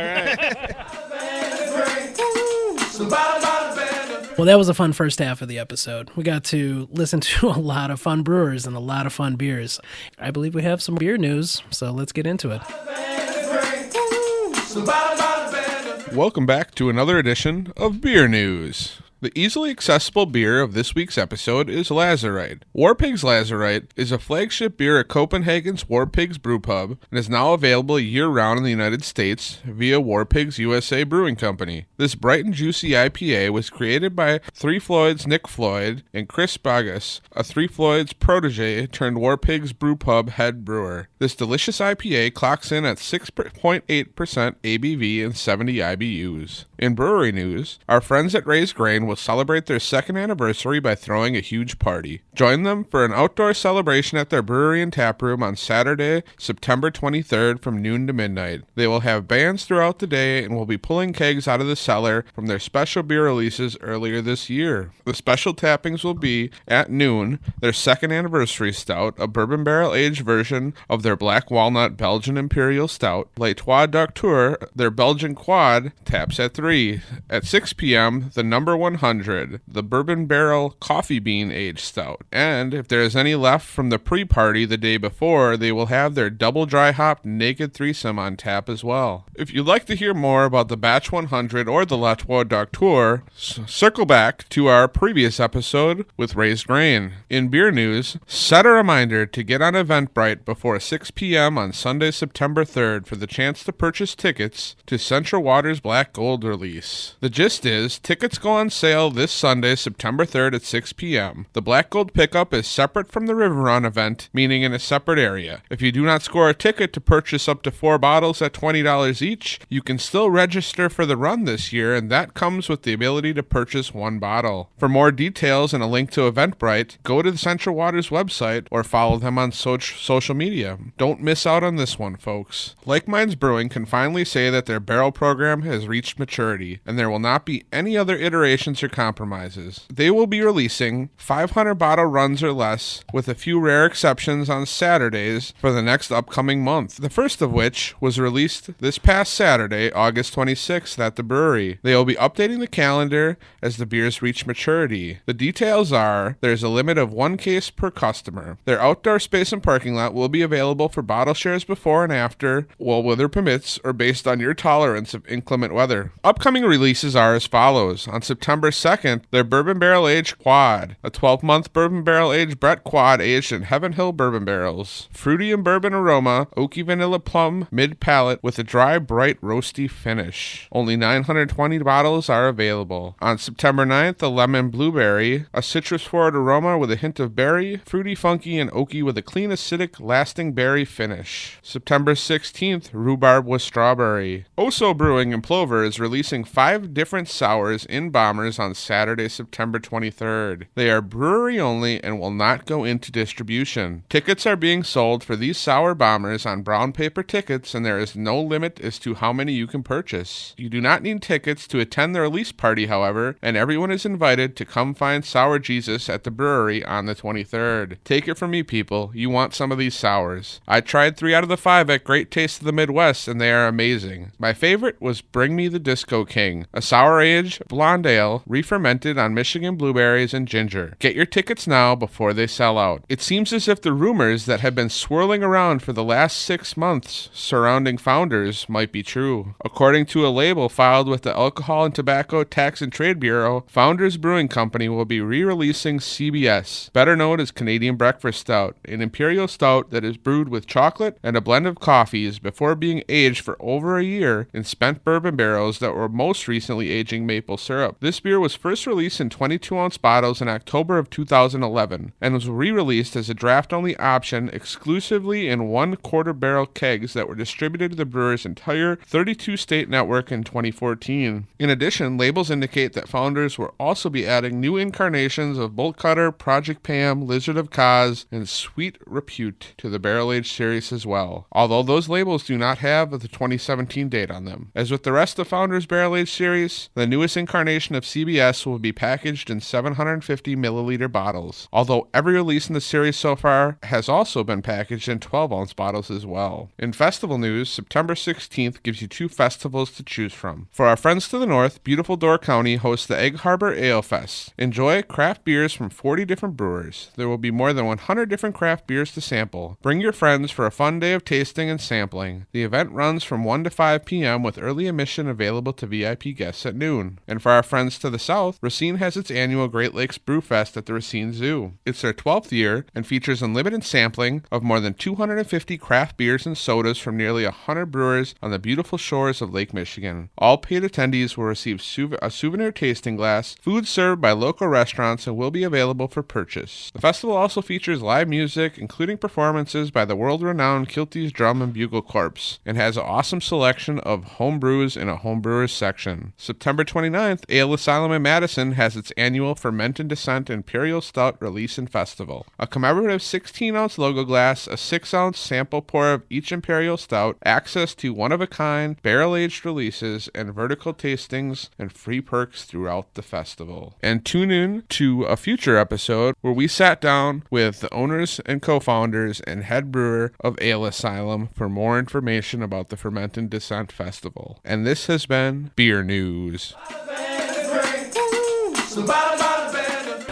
S3: Well, that was a fun first half of the episode. We got to listen to a lot of fun brewers and a lot of fun beers. I believe we have some beer news, so let's get into it.
S1: Welcome back to another edition of Beer News. The easily accessible beer of this week's episode is Lazarite. War Pigs Lazarite is a flagship beer at Copenhagen's War Pigs Brew Pub and is now available year-round in the United States via War Pigs USA Brewing Company. This bright and juicy IPA was created by Three Floyd's Nick Floyd and Chris Bogus, a Three Floyd's protege turned War Pigs Brew Pub head brewer. This delicious IPA clocks in at 6.8% ABV and 70 IBUs. In brewery news, our friends at Raised Grain will celebrate their second anniversary by throwing a huge party. Join them for an outdoor celebration at their brewery and tap room on Saturday, September 23rd from noon to midnight. They will have bands throughout the day and will be pulling kegs out of the cellar from their special beer releases earlier this year. The special tappings will be, at noon, their second anniversary stout, a bourbon barrel-aged version of their Black Walnut Belgian Imperial Stout. Les Trois Docteurs, their Belgian quad, taps at 3. At 6 p.m., the number 100, the Bourbon Barrel Coffee Bean Aged Stout. And if there is any left from the pre-party the day before, they will have their double dry hopped Naked Threesome on tap as well. If you'd like to hear more about the Batch 100 or the Les Trois Docteurs, circle back to our previous episode with Raised Grain. In beer news, set a reminder to get on Eventbrite before 6 p.m. on Sunday, September 3rd for the chance to purchase tickets to Central Water's Black Gold release. The gist is, tickets go on sale this Sunday, September 3rd at 6 p.m. The Black Gold pickup is separate from the River Run event, meaning in a separate area. If you do not score a ticket to purchase up to 4 bottles at $20 each, you can still register for the run this year, and that comes with the ability to purchase 1 bottle. For more details and a link to Eventbrite, go to the Central Waters website or follow them on social media. Don't miss out on this one, folks. Like Minds Brewing can finally say that their barrel program has reached maturity, and there will not be any other iterations or compromises. They will be releasing 500 bottle runs or less, with a few rare exceptions on Saturdays for the next upcoming month. The first of which was released this past Saturday, August 26th at the brewery. They will be updating the calendar as the beers reach maturity. The details are, there's a limit of 1 case per customer. Their outdoor space and parking lot will be available for bottle shares before and after, while weather permits, or based on your tolerance of inclement weather. Upcoming releases are as follows. On September September 2nd, their Bourbon Barrel Aged Quad, a 12-month Bourbon Barrel Aged Brett Quad aged in Heaven Hill bourbon barrels. Fruity and bourbon aroma, oaky vanilla plum mid-palate with a dry, bright, roasty finish. Only 920 bottles are available. On September 9th, the Lemon Blueberry, a citrus-forward aroma with a hint of berry, fruity, funky, and oaky with a clean, acidic, lasting berry finish. September 16th, Rhubarb with Strawberry. Oso Brewing in Plover is releasing 5 different sours in bombers on Saturday, September 23rd. They are brewery only and will not go into distribution. Tickets are being sold for these sour bombers on brown paper tickets, and there is no limit as to how many you can purchase. You do not need tickets to attend the release party, however, and everyone is invited to come find Sour Jesus at the brewery on the 23rd. Take it from me, people. You want some of these sours. I tried 3 out of the 5 at Great Taste of the Midwest, and they are amazing. My favorite was Bring Me the Disco King, a sour-aged blonde ale re-fermented on Michigan blueberries and ginger. Get your tickets now before they sell out. It seems as if the rumors that have been swirling around for the last 6 months surrounding Founders might be true. According to a label filed with the Alcohol and Tobacco Tax and Trade Bureau, Founders Brewing Company will be re-releasing CBS, better known as Canadian Breakfast Stout, an imperial stout that is brewed with chocolate and a blend of coffees before being aged for over a year in spent bourbon barrels that were most recently aging maple syrup. This beer was first released in 22-ounce bottles in October of 2011 and was re-released as a draft-only option exclusively in 1/4 barrel kegs that were distributed to the brewer's entire 32-state network in 2014. In addition, labels indicate that Founders will also be adding new incarnations of Bolt Cutter, Project Pam, Lizard of Kaz, and Sweet Repute to the barrel-aged series as well, although those labels do not have the 2017 date on them. As with the rest of Founders barrel-aged series, the newest incarnation of CBS will be packaged in 750 milliliter bottles, although every release in the series so far has also been packaged in 12-ounce bottles as well. In festival news, September 16th gives you 2 festivals to choose from. For our friends to the north, beautiful Door County hosts the Egg Harbor Ale Fest. Enjoy craft beers from 40 different brewers. There will be more than 100 different craft beers to sample. Bring your friends for a fun day of tasting and sampling. The event runs from 1 to 5 p.m. with early admission available to VIP guests at noon. And for our friends to the south, Racine has its annual Great Lakes Brewfest at the Racine Zoo. It's their 12th year and features unlimited sampling of more than 250 craft beers and sodas from nearly 100 brewers on the beautiful shores of Lake Michigan. All paid attendees will receive a souvenir tasting glass, food served by local restaurants, and will be available for purchase. The festival also features live music, including performances by the world-renowned Kilties Drum and Bugle Corps, and has an awesome selection of home brews in a homebrewers section. September 29th, Ale Asylum in Madison has its annual Ferment and Descent Imperial Stout Release and Festival. A commemorative 16-ounce logo glass, a 6-ounce sample pour of each Imperial Stout, access to one-of-a-kind barrel-aged releases, and vertical tastings and free perks throughout the festival. And tune in to a future episode where we sat down with the owners and co-founders and head brewer of Ale Asylum for more information about the Ferment and Descent Festival. And this has been Beer News.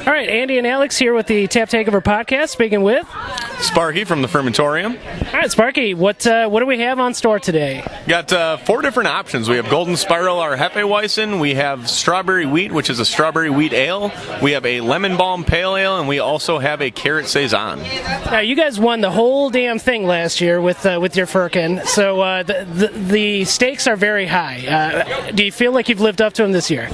S9: All right, Andy and Alex here with the Tap Takeover Podcast, speaking with
S19: Sparky from the Fermentorium.
S9: All right, Sparky, what do we have on store today?
S19: Got 4 different options. We have Golden Spiral, our Hefeweizen. We have Strawberry Wheat, which is a strawberry wheat ale. We have a Lemon Balm Pale Ale, and we also have a Carrot Saison.
S9: Now, you guys won the whole damn thing last year with your Firkin, so the stakes are very high. Do you feel like you've lived up to them this year?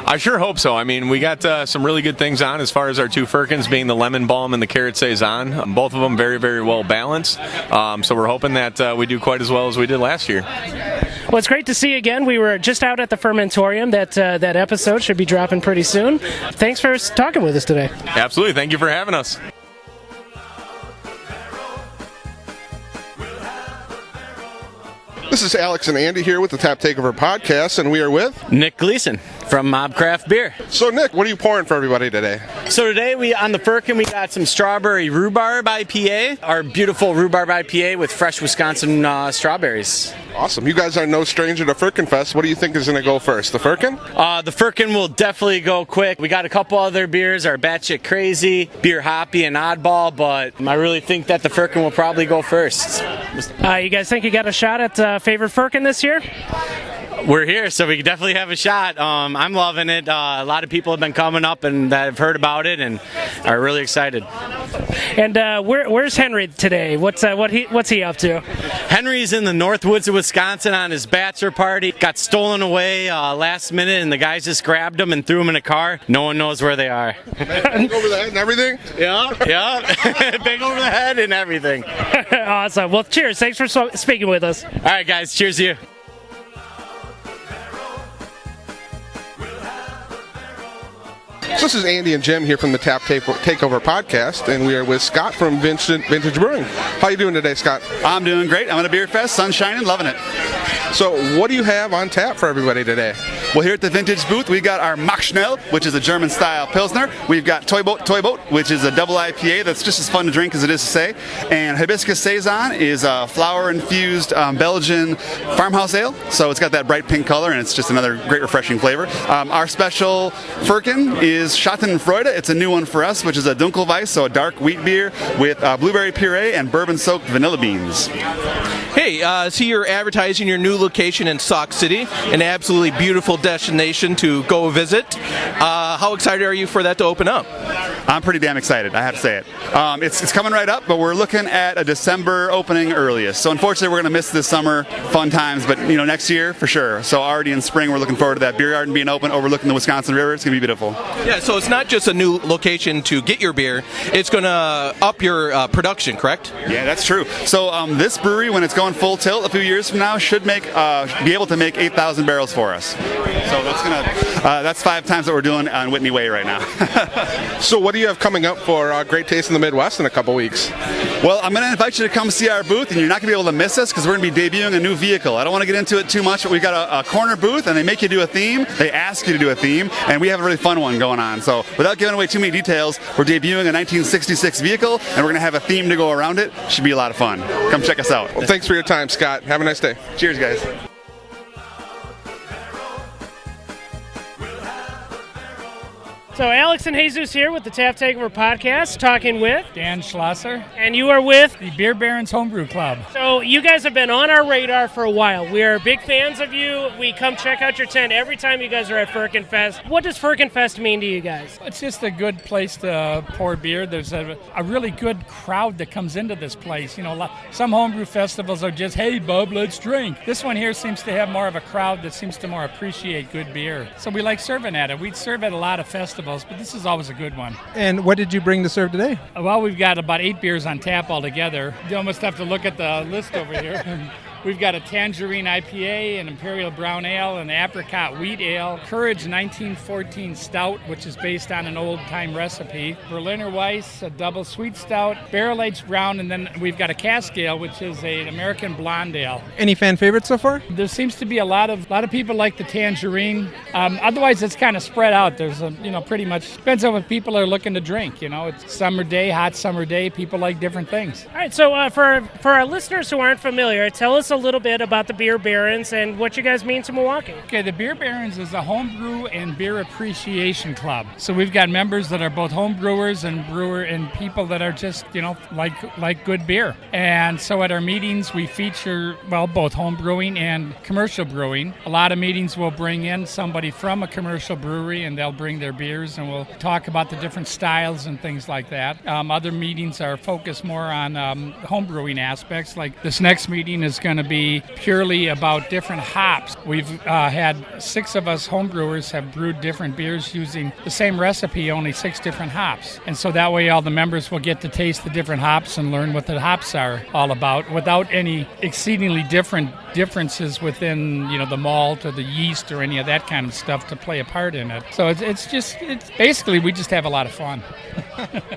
S19: I sure hope so. I mean, we got some really good things on as far as our 2 Firkins being the Lemon Balm and the Carrot Saison. Both of them very, very well balanced. So we're hoping that we do quite as well as we did last year.
S9: Well, it's great to see you again. We were just out at the Fermentorium. That episode should be dropping pretty soon. Thanks for talking with us today.
S19: Absolutely. Thank you for having us.
S1: This is Alex and Andy here with the Tap Takeover Podcast, and we are with
S2: Nick Gleason from Mobcraft Beer.
S1: So, Nick, what are you pouring for everybody today?
S2: So today, on the Firkin, we got some strawberry rhubarb IPA, our beautiful rhubarb IPA with fresh Wisconsin strawberries.
S1: Awesome. You guys are no stranger to Firkin Fest. What do you think is going to go first, the Firkin?
S2: The Firkin will definitely go quick. We got a couple other beers, our Batshit Crazy, Beer Hoppy, and Oddball, but I really think that the Firkin will probably go first.
S9: You guys think you got a shot at favorite Firkin this year?
S2: We're here, so we can definitely have a shot. I'm loving it. A lot of people have been coming up and that have heard about it and are really excited.
S9: And where's Henry today? What's he up to?
S2: Henry's in the North Woods of Wisconsin on his bachelor party. Got stolen away last minute, and the guys just grabbed him and threw him in a car. No one knows where they are.
S1: Big over the head and everything?
S2: Yeah. Big over the head and everything.
S9: Awesome. Well, cheers. Thanks for speaking with us.
S2: All right, guys. Cheers to you.
S1: So this is Andy and Jim here from the Tap Takeover Podcast, and we are with Scott from Vincent Vintage Brewing. How are you doing today, Scott?
S20: I'm doing great. I'm at a beer fest, sun shining, loving it.
S1: So what do you have on tap for everybody today?
S20: Well, here at the Vintage booth, we got our Mach Schnell, which is a German-style Pilsner. We've got Toy Boat, which is a double IPA that's just as fun to drink as it is to say. And Hibiscus Saison is a flower-infused Belgian farmhouse ale. So it's got that bright pink color, and it's just another great, refreshing flavor. Our special Firkin is Schadenfreude. It's a new one for us, which is a Dunkelweiss, so a dark wheat beer with blueberry puree and bourbon-soaked vanilla beans.
S15: Hey, so you're advertising your new location in Sauk City, an absolutely beautiful destination to go visit. How excited are you for that to open up?
S20: I'm pretty damn excited, I have to say it. It's coming right up, but we're looking at a December opening earliest. So unfortunately, we're going to miss this summer fun times, but next year for sure. So already in spring, we're looking forward to that beer garden being open, overlooking the Wisconsin River. It's going to be beautiful.
S15: Yeah, so it's not just a new location to get your beer; it's going to up your production, correct?
S20: Yeah, that's true. So this brewery, when it's going full tilt a few years from now, should be able to make 8,000 barrels for us. So that's 5 times what we're doing on Whitney Way right now.
S1: So what do you have coming up for Great Taste in the Midwest in a couple weeks?
S20: Well, I'm going to invite you to come see our booth, and you're not going to be able to miss us because we're going to be debuting a new vehicle. I don't want to get into it too much, but we've got a corner booth, and they make you do a theme. They ask you to do a theme, and we have a really fun one going on. So without giving away too many details, we're debuting a 1966 vehicle, and we're going to have a theme to go around it. Should be a lot of fun. Come check us out.
S1: Well, thanks for your time, Scott. Have a nice day.
S20: Cheers, guys.
S9: So Alex and Jesus here with the Tap Takeover Podcast, talking with
S21: Dan Schlosser.
S9: And you are with
S21: the Beer Barons Homebrew Club.
S9: So you guys have been on our radar for a while. We are big fans of you. We come check out your tent every time you guys are at Firkin Fest. What does Firkin Fest mean to you guys?
S21: It's just a good place to pour beer. There's a really good crowd that comes into this place. Some homebrew festivals are just, hey, bub, let's drink. This one here seems to have more of a crowd that seems to more appreciate good beer. So we like serving at it. We serve at a lot of festivals, but this is always a good one.
S6: And what did you bring to serve today?
S21: Well, we've got about 8 beers on tap altogether. You almost have to look at the list over here. We've got a Tangerine IPA, an Imperial Brown Ale, an Apricot Wheat Ale, Courage 1914 Stout, which is based on an old-time recipe, Berliner Weiss, a Double Sweet Stout, Barrel Aged Brown, and then we've got a Cask Ale, which is an American Blonde Ale.
S6: Any fan favorites so far?
S21: There seems to be a lot of people like the Tangerine. Otherwise, it's kind of spread out. There's pretty much depends on what people are looking to drink. It's summer day, hot summer day. People like different things.
S9: All right. So for our listeners who aren't familiar, tell us a little bit about the Beer Barons and what you guys mean to Milwaukee.
S21: Okay, the Beer Barons is a homebrew and beer appreciation club. So we've got members that are both home brewers and people that are just like good beer. And so at our meetings we feature both home brewing and commercial brewing. A lot of meetings will bring in somebody from a commercial brewery and they'll bring their beers and we'll talk about the different styles and things like that. Other meetings are focused more on home brewing aspects. Like this next meeting is going to be purely about different hops. We've had 6 of us homebrewers have brewed different beers using the same recipe, only 6 different hops. And so that way all the members will get to taste the different hops and learn what the hops are all about without any exceedingly differences within the malt or the yeast or any of that kind of stuff to play a part in it. So it's basically we just have a lot of fun.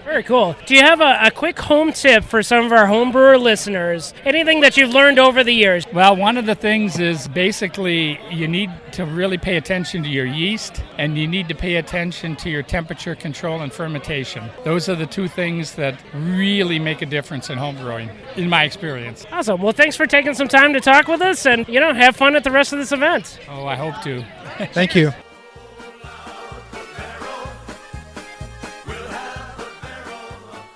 S9: Very cool. Do you have a quick home tip for some of our homebrewer listeners? Anything that you've learned over the years?
S21: Well, one of the things is basically you need to really pay attention to your yeast and you need to pay attention to your temperature control and fermentation. Those are the 2 things that really make a difference in homebrewing, in my experience.
S9: Awesome. Well, thanks for taking some time to talk with us and, have fun at the rest of this event.
S21: Oh, I hope to.
S6: Thank you.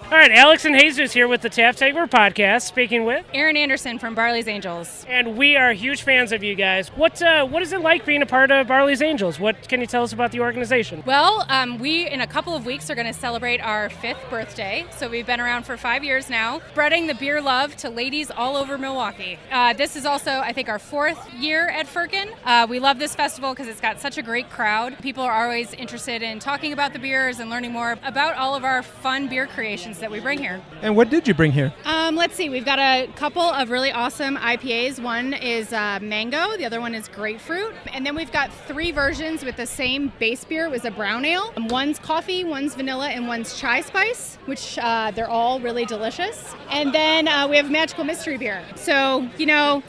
S9: All right, Alex and Jesus here with the Tap Takeover Podcast, speaking with
S4: Aaron Anderson from Barleys Angels.
S9: And we are huge fans of you guys. What is it like being a part of Barleys Angels? What can you tell us about the organization?
S4: Well, we, in a couple of weeks, are going to celebrate our 5th birthday. So we've been around for 5 years now, spreading the beer love to ladies all over Milwaukee. This is also, I think, our 4th year at Firkin. We love this festival because it's got such a great crowd. People are always interested in talking about the beers and learning more about all of our fun beer creations that we bring here.
S6: And what did you bring here?
S4: Let's see. We've got a couple of really awesome IPAs. One is mango. The other one is grapefruit. And then we've got 3 versions with the same base beer. It was a brown ale. One's coffee, one's vanilla, and one's chai spice, which they're all really delicious. And then we have magical mystery beer. So,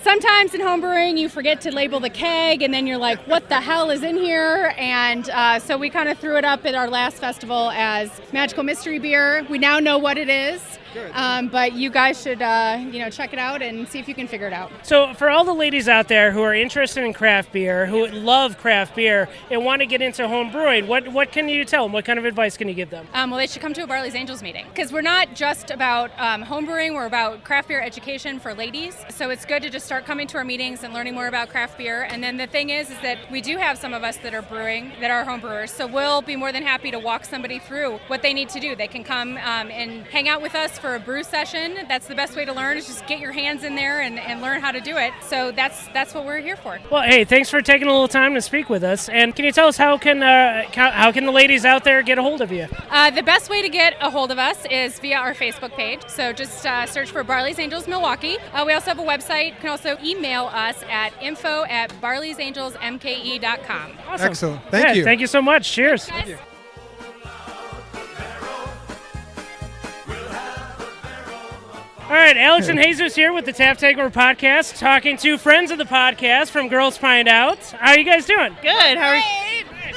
S4: sometimes in homebrewing you forget to label the keg and then you're like, what the hell is in here? And so we kind of threw it up at our last festival as magical mystery beer. We now know what it is. But you guys should, check it out and see if you can figure it out.
S9: So for all the ladies out there who are interested in craft beer, who love craft beer, and want to get into home brewing, what can you tell them? What kind of advice can you give them?
S4: Well, they should come to a Barleys Angels meeting because we're not just about home brewing, we're about craft beer education for ladies. So it's good to just start coming to our meetings and learning more about craft beer. And then the thing is that we do have some of us that are brewing, that are home brewers. So we'll be more than happy to walk somebody through what they need to do. They can come and hang out with us for a brew session. That's the best way to learn, is just get your hands in there and learn how to do it. So that's what we're here for.
S9: Well, hey, thanks for taking a little time to speak with us. And can you tell us how can the ladies out there get a hold of you?
S4: The best way to get a hold of us is via our Facebook page. So just search for Barleys Angels Milwaukee. We also have a website. You can also email us at info@barleysangelsmke.com.
S9: Awesome.
S6: Excellent. Thank you.
S9: Thank you so much. Cheers.
S4: Thank you.
S9: All right, Alex and Jesus here with the Tap Takeover Podcast, talking to friends of the podcast from Girls Pint Out. How are you guys doing?
S22: Good. How are you?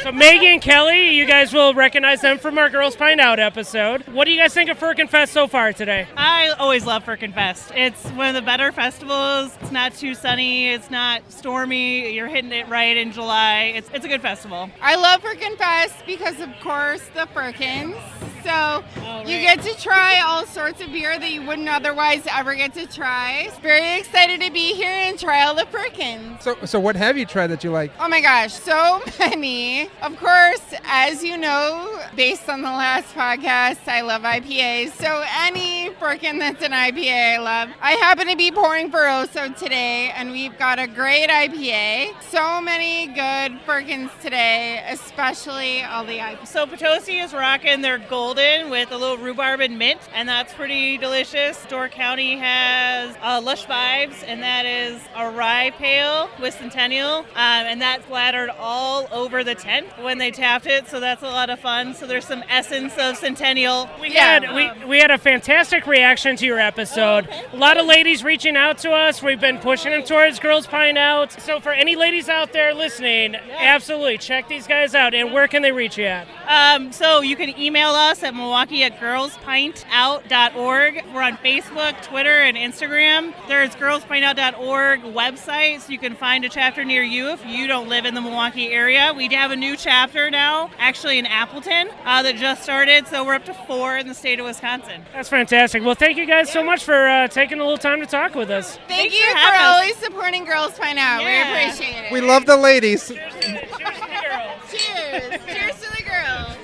S9: So Megan and Kelly, you guys will recognize them from our Girls Pint Out episode. What do you guys think of Firkin Fest so far today?
S22: I always love Firkin Fest. It's one of the better festivals. It's not too sunny. It's not stormy. You're hitting it right in July. It's a good festival.
S23: I love Firkin Fest because, of course, the Firkins. So you get to try all sorts of beer that you wouldn't otherwise ever get to try. Very excited to be here and try all the Firkins.
S6: So what have you tried that you like?
S23: Oh my gosh, so many. Of course, as you know, based on the last podcast, I love IPAs. So any Firkin that's an IPA I love. I happen to be pouring for Oso today, and we've got a great IPA. So many good Firkins today, especially all the IPAs.
S22: So Potosi is rocking their golden with a little rhubarb and mint, and that's pretty delicious. Door County has Lush Vibes, and that is a rye pale with Centennial, and that splattered all over the tent when they tapped it, so that's a lot of fun. So there's some essence of Centennial.
S9: We had a fantastic reaction to your episode. A lot of ladies reaching out to us. We've been pushing them towards Girls Pint Out. So for any ladies out there listening, absolutely check these guys out. And where can they reach you at?
S22: So you can email us at Milwaukee@girlspintout.org. We're on Facebook, Twitter, and Instagram. There's girlspintout.org website, so you can find a chapter near you if you don't live in the Milwaukee area. We have a new chapter now, actually in Appleton, that just started, so we're up to 4 in the state of Wisconsin.
S9: That's fantastic. Well, thank you guys so much for taking a little time to talk with us.
S23: Thank you for always supporting Girls Pint Out. We appreciate it.
S6: We love the ladies.
S23: Cheers. Cheers to the girls.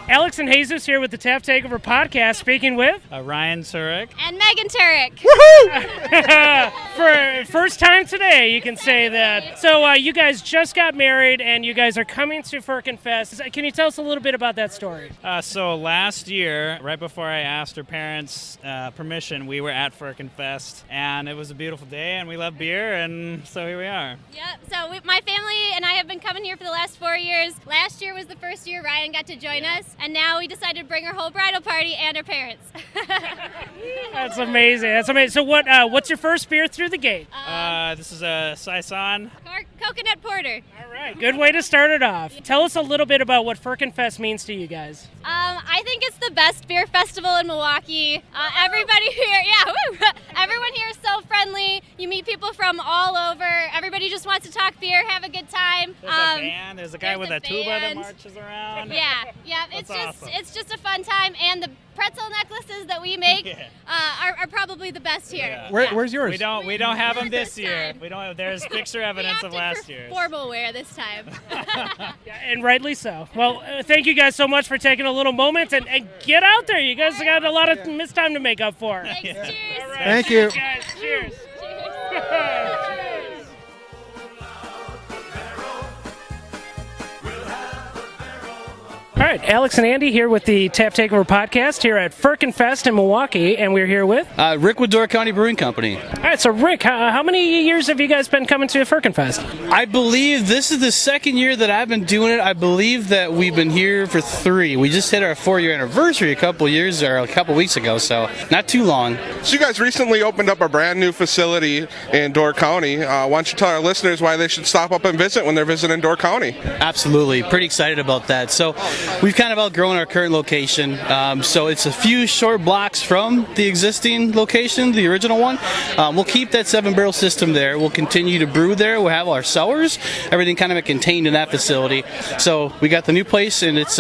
S9: Alex and Jesus here with the Tap Takeover Podcast, speaking with
S24: Ryan Turek
S4: And Megan Turek.
S9: For first time today, you can say that. So you guys just got married, and you guys are coming to Firkin Fest. Can you tell us a little bit about that story?
S24: So last year, right before I asked her parents' permission, we were at Firkin Fest, and it was a beautiful day, and we love beer, and so here we are.
S4: Yep, so my family and I have been coming here for the last 4 years. Last year was the first year Ryan got to join us,
S5: and now we decided to bring our whole bridal party and our parents.
S9: That's amazing. That's amazing. So what's your first beer through the gate?
S24: This is a Saison.
S5: Coconut porter.
S9: All right, good way to start it off. Tell us a little bit about what Firkin Fest means to you guys.
S5: I think it's the best beer festival in Milwaukee. Everybody here, everyone here is so friendly. You meet people from all over. Everybody just wants to talk beer, have a good time.
S24: There's a band. There's a guy with a tuba that marches around.
S5: Yeah. It's just a fun time, and the pretzel necklaces that we make are probably the best here.
S6: Yeah. Where's yours?
S24: We don't have them this year. We don't have. There's picture evidence of last year.
S5: Formal wear this time.
S9: And rightly so. Well, thank you guys so much for taking a little moment and get out there. You guys got a lot of missed time to make up for.
S5: Thanks, cheers.
S9: All right.
S6: Thank you.
S9: Guys, cheers. All right, Alex and Andy here with the Tap Takeover Podcast here at Firkin Fest in Milwaukee, and we're here with
S7: Rick with Door County Brewing Company.
S9: All right, so Rick, how many years have you guys been coming to Firkin Fest?
S7: I believe this is the second year that I've been doing it. I believe that we've been here for 3. We just hit our 4-year anniversary a couple weeks ago, so not too long.
S1: So you guys recently opened up a brand new facility in Door County. Why don't you tell our listeners why they should stop up and visit when they're visiting Door County?
S7: Absolutely, pretty excited about that. So we've kind of outgrown our current location, so it's a few short blocks from the existing location, the original one. We'll keep that 7-barrel system there. We'll continue to brew there. We'll have our cellars, everything kind of contained in that facility. So we got the new place, and it's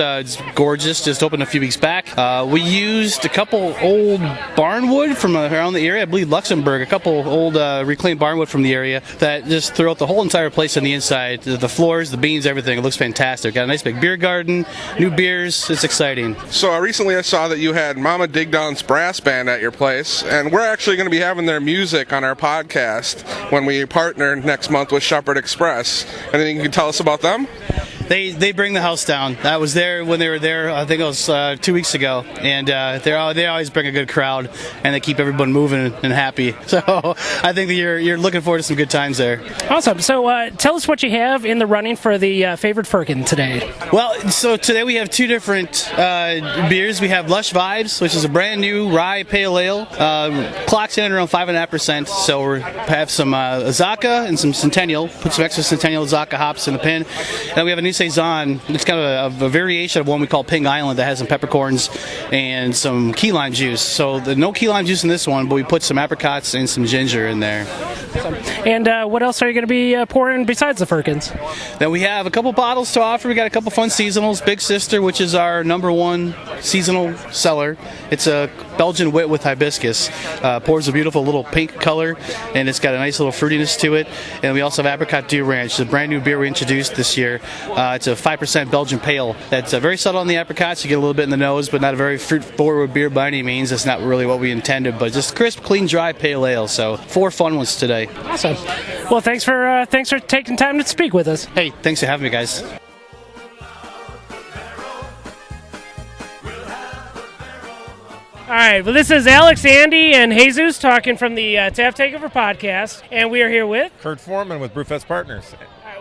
S7: gorgeous. Just opened a few weeks back. We used a couple old barnwood from around the area. I believe Luxembourg, a couple old reclaimed barnwood from the area that just throughout the whole entire place on the inside. The floors, the beams, everything. It looks fantastic. Got a nice big beer garden, new beers. It's exciting.
S1: So recently I saw that you had Mama Dig Down's brass band at your place, and we're actually going to be having their music on our podcast when we partner next month with Shepherd Express. Anything you can tell us about them?
S7: They bring the house down. I was there when they were there. I think it was 2 weeks ago, and they always bring a good crowd, and they keep everyone moving and happy. So I think that you're looking forward to some good times there.
S9: Awesome. So tell us what you have in the running for the favorite Firkin today.
S7: Well, so today we have 2 different beers. We have Lush Vibes, which is a brand new rye pale ale. Clocks in around 5.5%. So we have some Azacca and some Centennial. Put some extra Centennial Azacca hops in the pen. And we have a new Saison. It's kind of a variation of one we call Ping Island that has some peppercorns and some key lime juice. So no key lime juice in this one, but we put some apricots and some ginger in there.
S9: And what else are you going to be pouring besides the Firkins?
S7: Then we have a couple bottles to offer. We got a couple fun seasonals. Big Sister, which is our #1 seasonal seller. It's a Belgian wit with hibiscus. Pours a beautiful little pink color, and it's got a nice little fruitiness to it. And we also have Apricot Dew Ranch. It's a brand new beer we introduced this year. It's a 5% Belgian pale. That's very subtle on the apricots. You get a little bit in the nose, but not a very fruit-forward beer by any means. That's not really what we intended, but just crisp, clean, dry pale ale. So 4 fun ones today.
S9: Awesome. Well, thanks for taking time to speak with us.
S7: Hey, thanks for having me, guys.
S9: All right, well, this is Alex, Andy, and Jesus talking from the Tap Takeover Podcast, and we are here with
S8: Kurt Foreman with Brewfest Partners.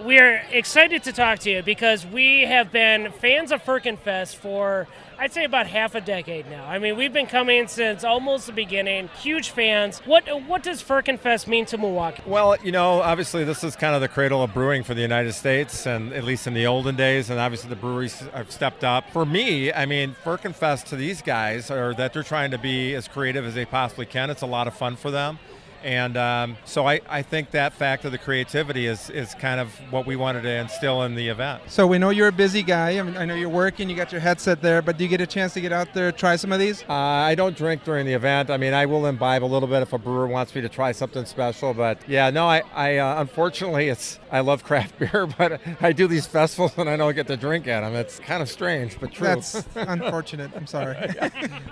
S9: We are excited to talk to you because we have been fans of Firkin Fest for, I'd say, about half a decade now. I mean, we've been coming since almost the beginning. Huge fans. What does Firkin Fest mean to Milwaukee?
S8: Well, obviously this is kind of the cradle of brewing for the United States, and at least in the olden days, and obviously the breweries have stepped up. For me, I mean, Firkin Fest to these guys are that they're trying to be as creative as they possibly can. It's a lot of fun for them. And so I think that fact of the creativity is kind of what we wanted to instill in the event.
S6: So we know you're a busy guy. I mean, I know you're working, you got your headset there, but do you get a chance to get out there, try some of these?
S8: I don't drink during the event. I mean, I will imbibe a little bit if a brewer wants me to try something special. But yeah, no, I unfortunately, I love craft beer, but I do these festivals and I don't get to drink at them. It's kind of strange, but true.
S6: That's unfortunate. I'm sorry.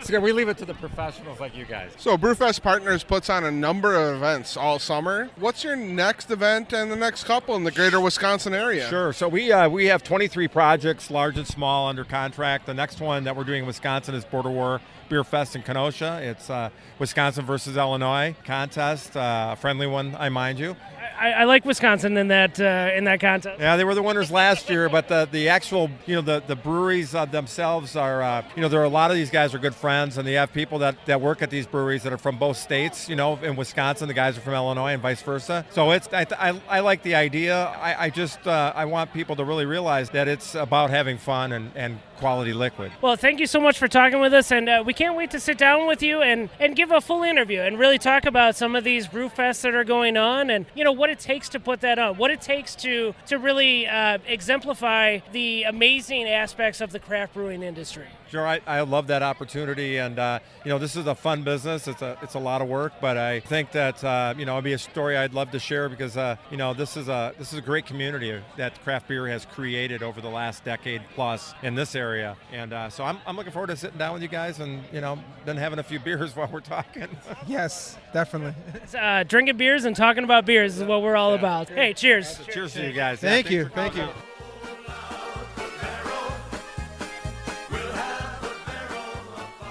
S8: So we leave it to the professionals like you guys.
S1: So Brewfest Partners puts on a number of events all summer. What's your next event and the next couple in the greater Wisconsin area?
S8: Sure. So we have 23 projects, large and small, under contract. The next one that we're doing in Wisconsin is Border War Beer Fest in Kenosha. It's Wisconsin versus Illinois contest, a friendly one, I mind you.
S9: I like Wisconsin in that contest.
S8: Yeah, they were the winners last year, but the actual, the breweries themselves are, there are a lot of these guys are good friends, and they have people that work at these breweries that are from both states. In Wisconsin, the guys are from Illinois, and vice versa. So I like the idea. I want people to really realize that it's about having fun and quality liquid.
S9: Well, thank you so much for talking with us, and we can't wait to sit down with you and give a full interview and really talk about some of these brewfests that are going on, and what it takes to put that on, what it takes to really exemplify the amazing aspects of the craft brewing industry.
S8: Sure, I love that opportunity, and this is a fun business. It's a lot of work, but I think that it'll be a story I'd love to share because this is a great community that craft beer has created over the last decade plus in this area, and so I'm looking forward to sitting down with you guys and then having a few beers while we're talking.
S6: Yes, definitely.
S9: Drinking beers and talking about beers is what we're all about. Hey, cheers!
S8: Cheers to you guys.
S6: Thank you.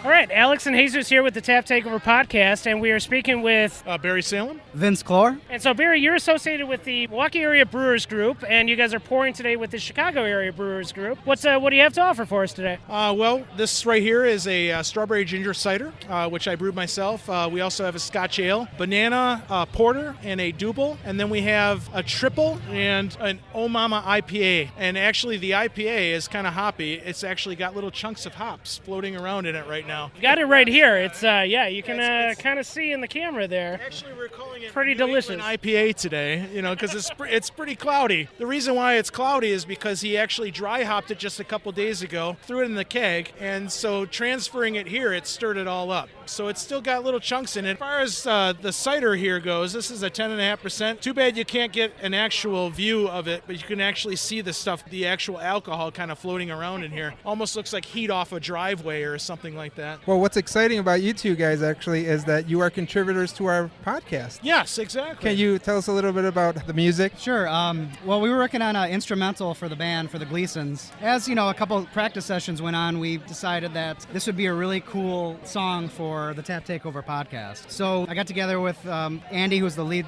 S9: All right, Alex and Jesus here with the Tap Takeover Podcast, and we are speaking with
S10: Barry Salem.
S11: Vince Clore.
S9: And so, Barry, you're associated with the Milwaukee Area Brewers Group, and you guys are pouring today with the Chicago Area Brewers Group. What do you have to offer for us today?
S10: Well, this right here is a strawberry ginger cider, which I brewed myself. We also have a Scotch ale, banana porter, and a double. And then we have a triple and an Oh Mama IPA. And actually, the IPA is kind of hoppy. It's actually got little chunks of hops floating around in it right now.
S9: You got it right here. It's you can kind of see in the camera there.
S10: Actually, we're calling it
S9: pretty delicious.
S10: An IPA today, because it's pretty cloudy. The reason why it's cloudy is because he actually dry hopped it just a couple days ago, threw it in the keg, and so transferring it here, it stirred it all up. So it's still got little chunks in it. As far as the cider here goes, this is a 10.5%. Too bad you can't get an actual view of it, but you can actually see the stuff, the actual alcohol kind of floating around in here. Almost looks like heat off a driveway or something like that.
S6: Well, what's exciting about you two guys actually is that you are contributors to our podcast.
S10: Yes, exactly.
S6: Can you tell us a little bit about the music?
S11: Sure. Well, we were working on an instrumental for the band for the Gleasons. As a couple of practice sessions went on, we decided that this would be a really cool song for the Tap Takeover podcast. So I got together with Andy, who's the lead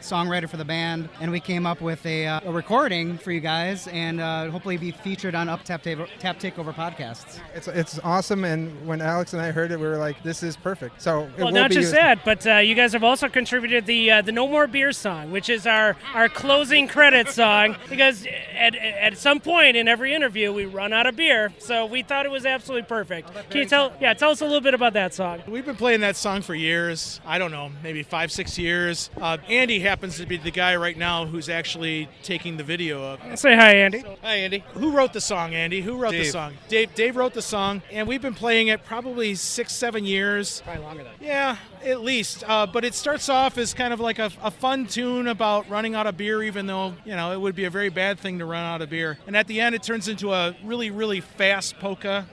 S11: songwriter for the band, and we came up with a recording for you guys, and hopefully be featured on Tap Takeover podcasts.
S6: It's awesome, and when Alex and I heard it, we were like, this is perfect. So
S9: well, not just that, but you guys have also contributed the No More Beer song, which is our closing credits song, because at some point in every interview we run out of beer, so we thought it was absolutely perfect. Can you tell us a little bit about that song?
S10: We've been playing that song for years. I don't know, maybe 5-6 years. Andy happens to be the guy right now who's actually taking the video of it.
S9: Say hi, Andy.
S10: Hi, Andy. Who wrote the song, Andy? Who wrote the song? Dave wrote the song, and we've been playing it probably 6-7 years.
S11: Probably longer than that.
S10: Yeah, at least. But it starts off as kind of like a fun tune about running out of beer, even though, it would be a very bad thing to run out of beer. And at the end, it turns into a really, really fast polka.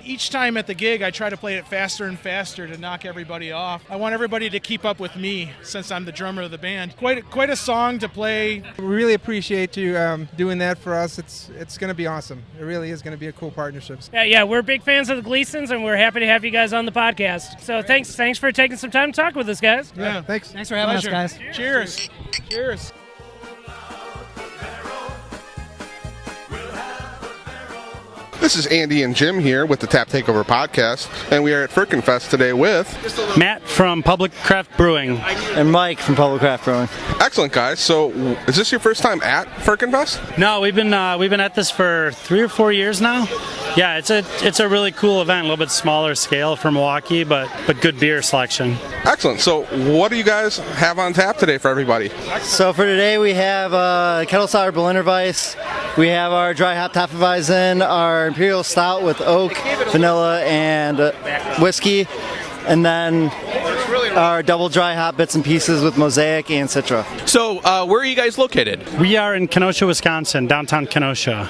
S10: Each time at the gig, I try to play it faster and faster to knock everybody off. I want everybody to keep up with me since I'm the drummer of the band. Quite a song to play.
S6: We really appreciate you doing that for us. It's going to be awesome. It really is going to be a cool partnership.
S9: Yeah, we're big fans of the Gleasons, and we're happy to have you guys on the podcast. So thanks for taking some time to talk with us, guys.
S10: Yeah,
S6: thanks.
S11: Thanks for having us, guys.
S10: Cheers. Cheers.
S1: This is Andy and Jim here with the Tap Takeover Podcast, and we are at Firkin Fest today with
S24: Matt from Public Craft Brewing.
S11: And Mike from Public Craft Brewing.
S1: Excellent, guys. So, is this your first time at Firkin Fest?
S24: No, we've been at this for 3 or 4 years now. Yeah, it's a really cool event, a little bit smaller scale for Milwaukee, but good beer selection.
S1: Excellent. So, what do you guys have on tap today for everybody?
S11: So for today we have Kettle Sour Berliner Weiss. We have our dry hop Hefeweizen, our Imperial Stout with oak, vanilla, and whiskey, and then our double dry hop bits and pieces with Mosaic and Citra.
S15: So, where are you guys located?
S24: We are in Kenosha, Wisconsin, downtown Kenosha.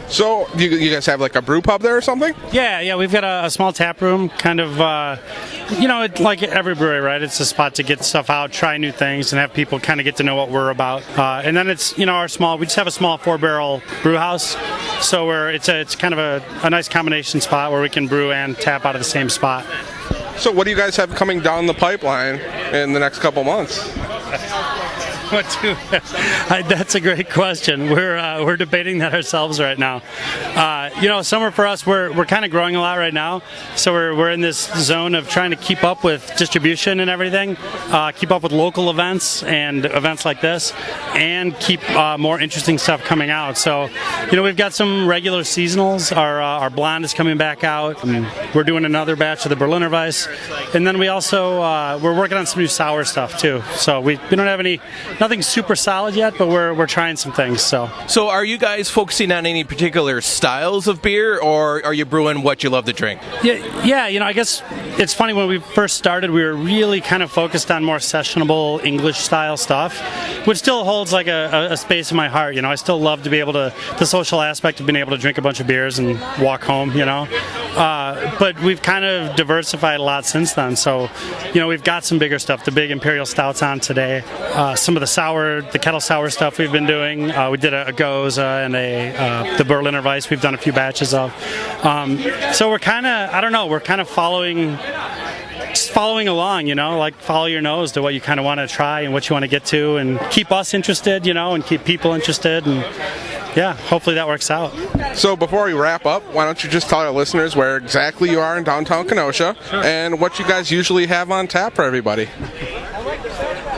S1: So, you guys have like a brew pub there or something?
S24: Yeah, we've got a small tap room, kind of, like every brewery, right? It's a spot to get stuff out, try new things, and have people kind of get to know what we're about. And then it's, we just have a small 4-barrel brew house, so it's kind of a nice combination spot where we can brew and tap out of the same spot.
S1: So what do you guys have coming down the pipeline in the next couple months?
S24: what to. That's a great question. We're debating that ourselves right now. Summer for us, we're kind of growing a lot right now, so we're in this zone of trying to keep up with distribution and everything, keep up with local events and events like this, and keep more interesting stuff coming out. So, we've got some regular seasonals. Our blonde is coming back out. We're doing another batch of the Berliner Weiss, and then we also we're working on some new sour stuff too. So we don't have nothing super solid yet, but we're trying some things. So
S15: are you guys focusing on any particular styles of beer, or are you brewing what you love to drink?
S24: Yeah. I guess it's funny, when we first started, we were really kind of focused on more sessionable English style stuff, which still holds like a space in my heart. I still love to be able to, the social aspect of being able to drink a bunch of beers and walk home, but we've kind of diversified a lot since then. So, we've got some bigger stuff, the big Imperial Stouts on today, some of the kettle sour stuff we've been doing. We did a Goza and the Berliner Weiss we've done a few batches of. So we're kind of following along, like follow your nose to what you kind of want to try and what you want to get to, and keep us interested, and keep people interested, and yeah, hopefully that works out.
S1: So before we wrap up, why don't you just tell our listeners where exactly you are in downtown Kenosha, and what you guys usually have on tap for everybody?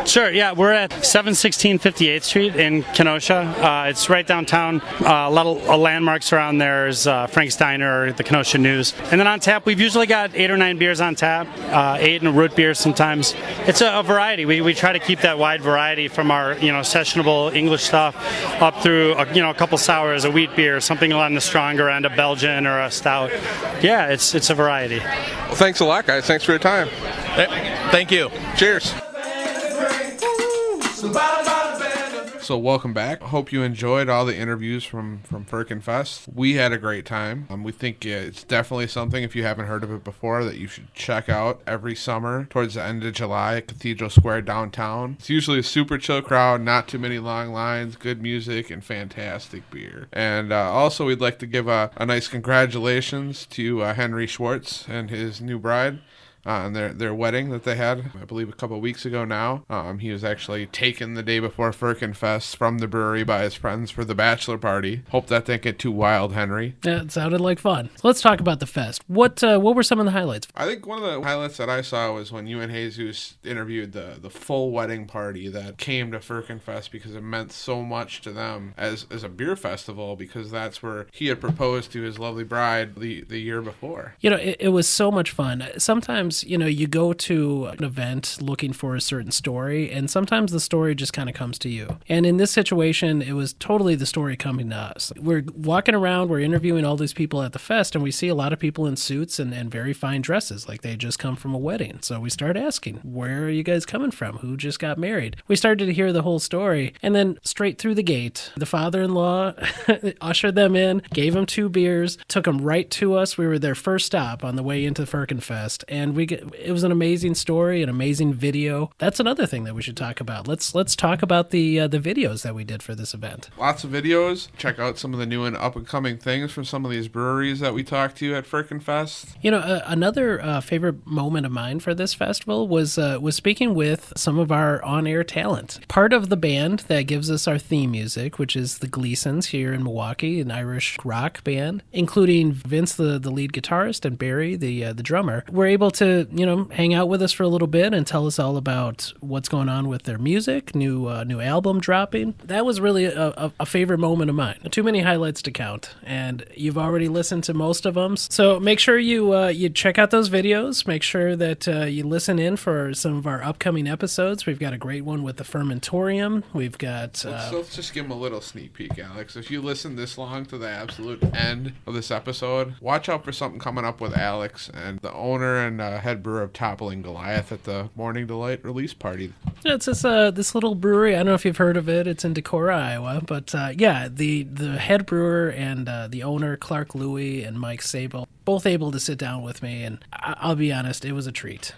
S24: Sure, yeah, we're at 716 58th Street in Kenosha. It's right downtown. A lot of landmarks around there is Frank's Diner or the Kenosha News. And then on tap, we've usually got 8 or 9 beers on tap, 8 and a root beer sometimes. It's a variety. We try to keep that wide variety from our sessionable English stuff up through a couple sours, a wheat beer, something on the stronger end, a Belgian or a stout. Yeah, it's a variety.
S1: Well, thanks a lot, guys. Thanks for your time.
S15: Thank you.
S1: Cheers. So welcome back. Hope you enjoyed all the interviews from Firkin Fest. We had a great time. We think it's definitely something, if you haven't heard of it before, that you should check out every summer towards the end of July at Cathedral Square downtown. It's usually a super chill crowd, not too many long lines, good music, and fantastic beer. And also we'd like to give a nice congratulations to Henry Schwartz and his new bride on their wedding that they had, I believe, a couple of weeks ago now. He was actually taken the day before Firkin Fest from the brewery by his friends for the bachelor party. Hope that didn't get too wild, Henry.
S3: Yeah, it sounded like fun. So let's talk about the fest. What were some of the highlights?
S1: I think one of the highlights that I saw was when you and Jesus interviewed the full wedding party that came to Firkin Fest, because it meant so much to them as a beer festival, because that's where he had proposed to his lovely bride the year before.
S3: It was so much fun. Sometimes you go to an event looking for a certain story, and sometimes the story just kind of comes to you. And in this situation, it was totally the story coming to us. We're walking around, we're interviewing all these people at the fest, and we see a lot of people in suits and very fine dresses, like they just come from a wedding. So we start asking, where are you guys coming from? Who just got married? We started to hear the whole story, and then straight through the gate, the father-in-law ushered them in, gave them 2 beers, took them right to us. We were their first stop on the way into Firkin Fest, and it was an amazing story, an amazing video. That's another thing that we should talk about. Let's talk about the videos that we did for this event.
S1: Lots of videos. Check out some of the new and up-and-coming things from some of these breweries that we talked to at Firkin Fest.
S3: Another favorite moment of mine for this festival was speaking with some of our on-air talent. Part of the band that gives us our theme music, which is the Gleasons here in Milwaukee, an Irish rock band, including Vince, the lead guitarist, and Barry, the drummer, were able to hang out with us for a little bit and tell us all about what's going on with their music, new album dropping. That was really a favorite moment of mine. Too many highlights to count, and you've already listened to most of them. So make sure you check out those videos. Make sure that you listen in for some of our upcoming episodes. We've got a great one with the Fermentorium. We've got...
S1: Let's just give them a little sneak peek, Alex. If you listen this long to the absolute end of this episode, watch out for something coming up with Alex and the owner and head brewer of Toppling Goliath at the Morning Delight release party.
S3: It's this little brewery. I don't know if you've heard of it. It's in Decorah, Iowa. But the head brewer and the owner, Clark Louie and Mike Sable, both able to sit down with me, and I'll be honest, it was a treat.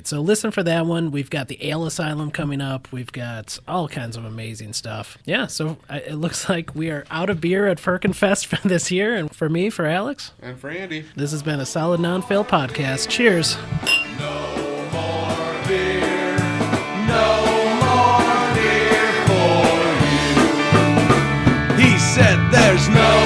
S3: So listen for that one. We've got the Ale Asylum coming up. We've got all kinds of amazing stuff. Yeah, so it looks like we are out of beer at Firkin Fest for this year, and for me, for Alex,
S1: and for Andy,
S3: this has been a solid non-fail podcast. Cheers.
S12: No more beer said there's no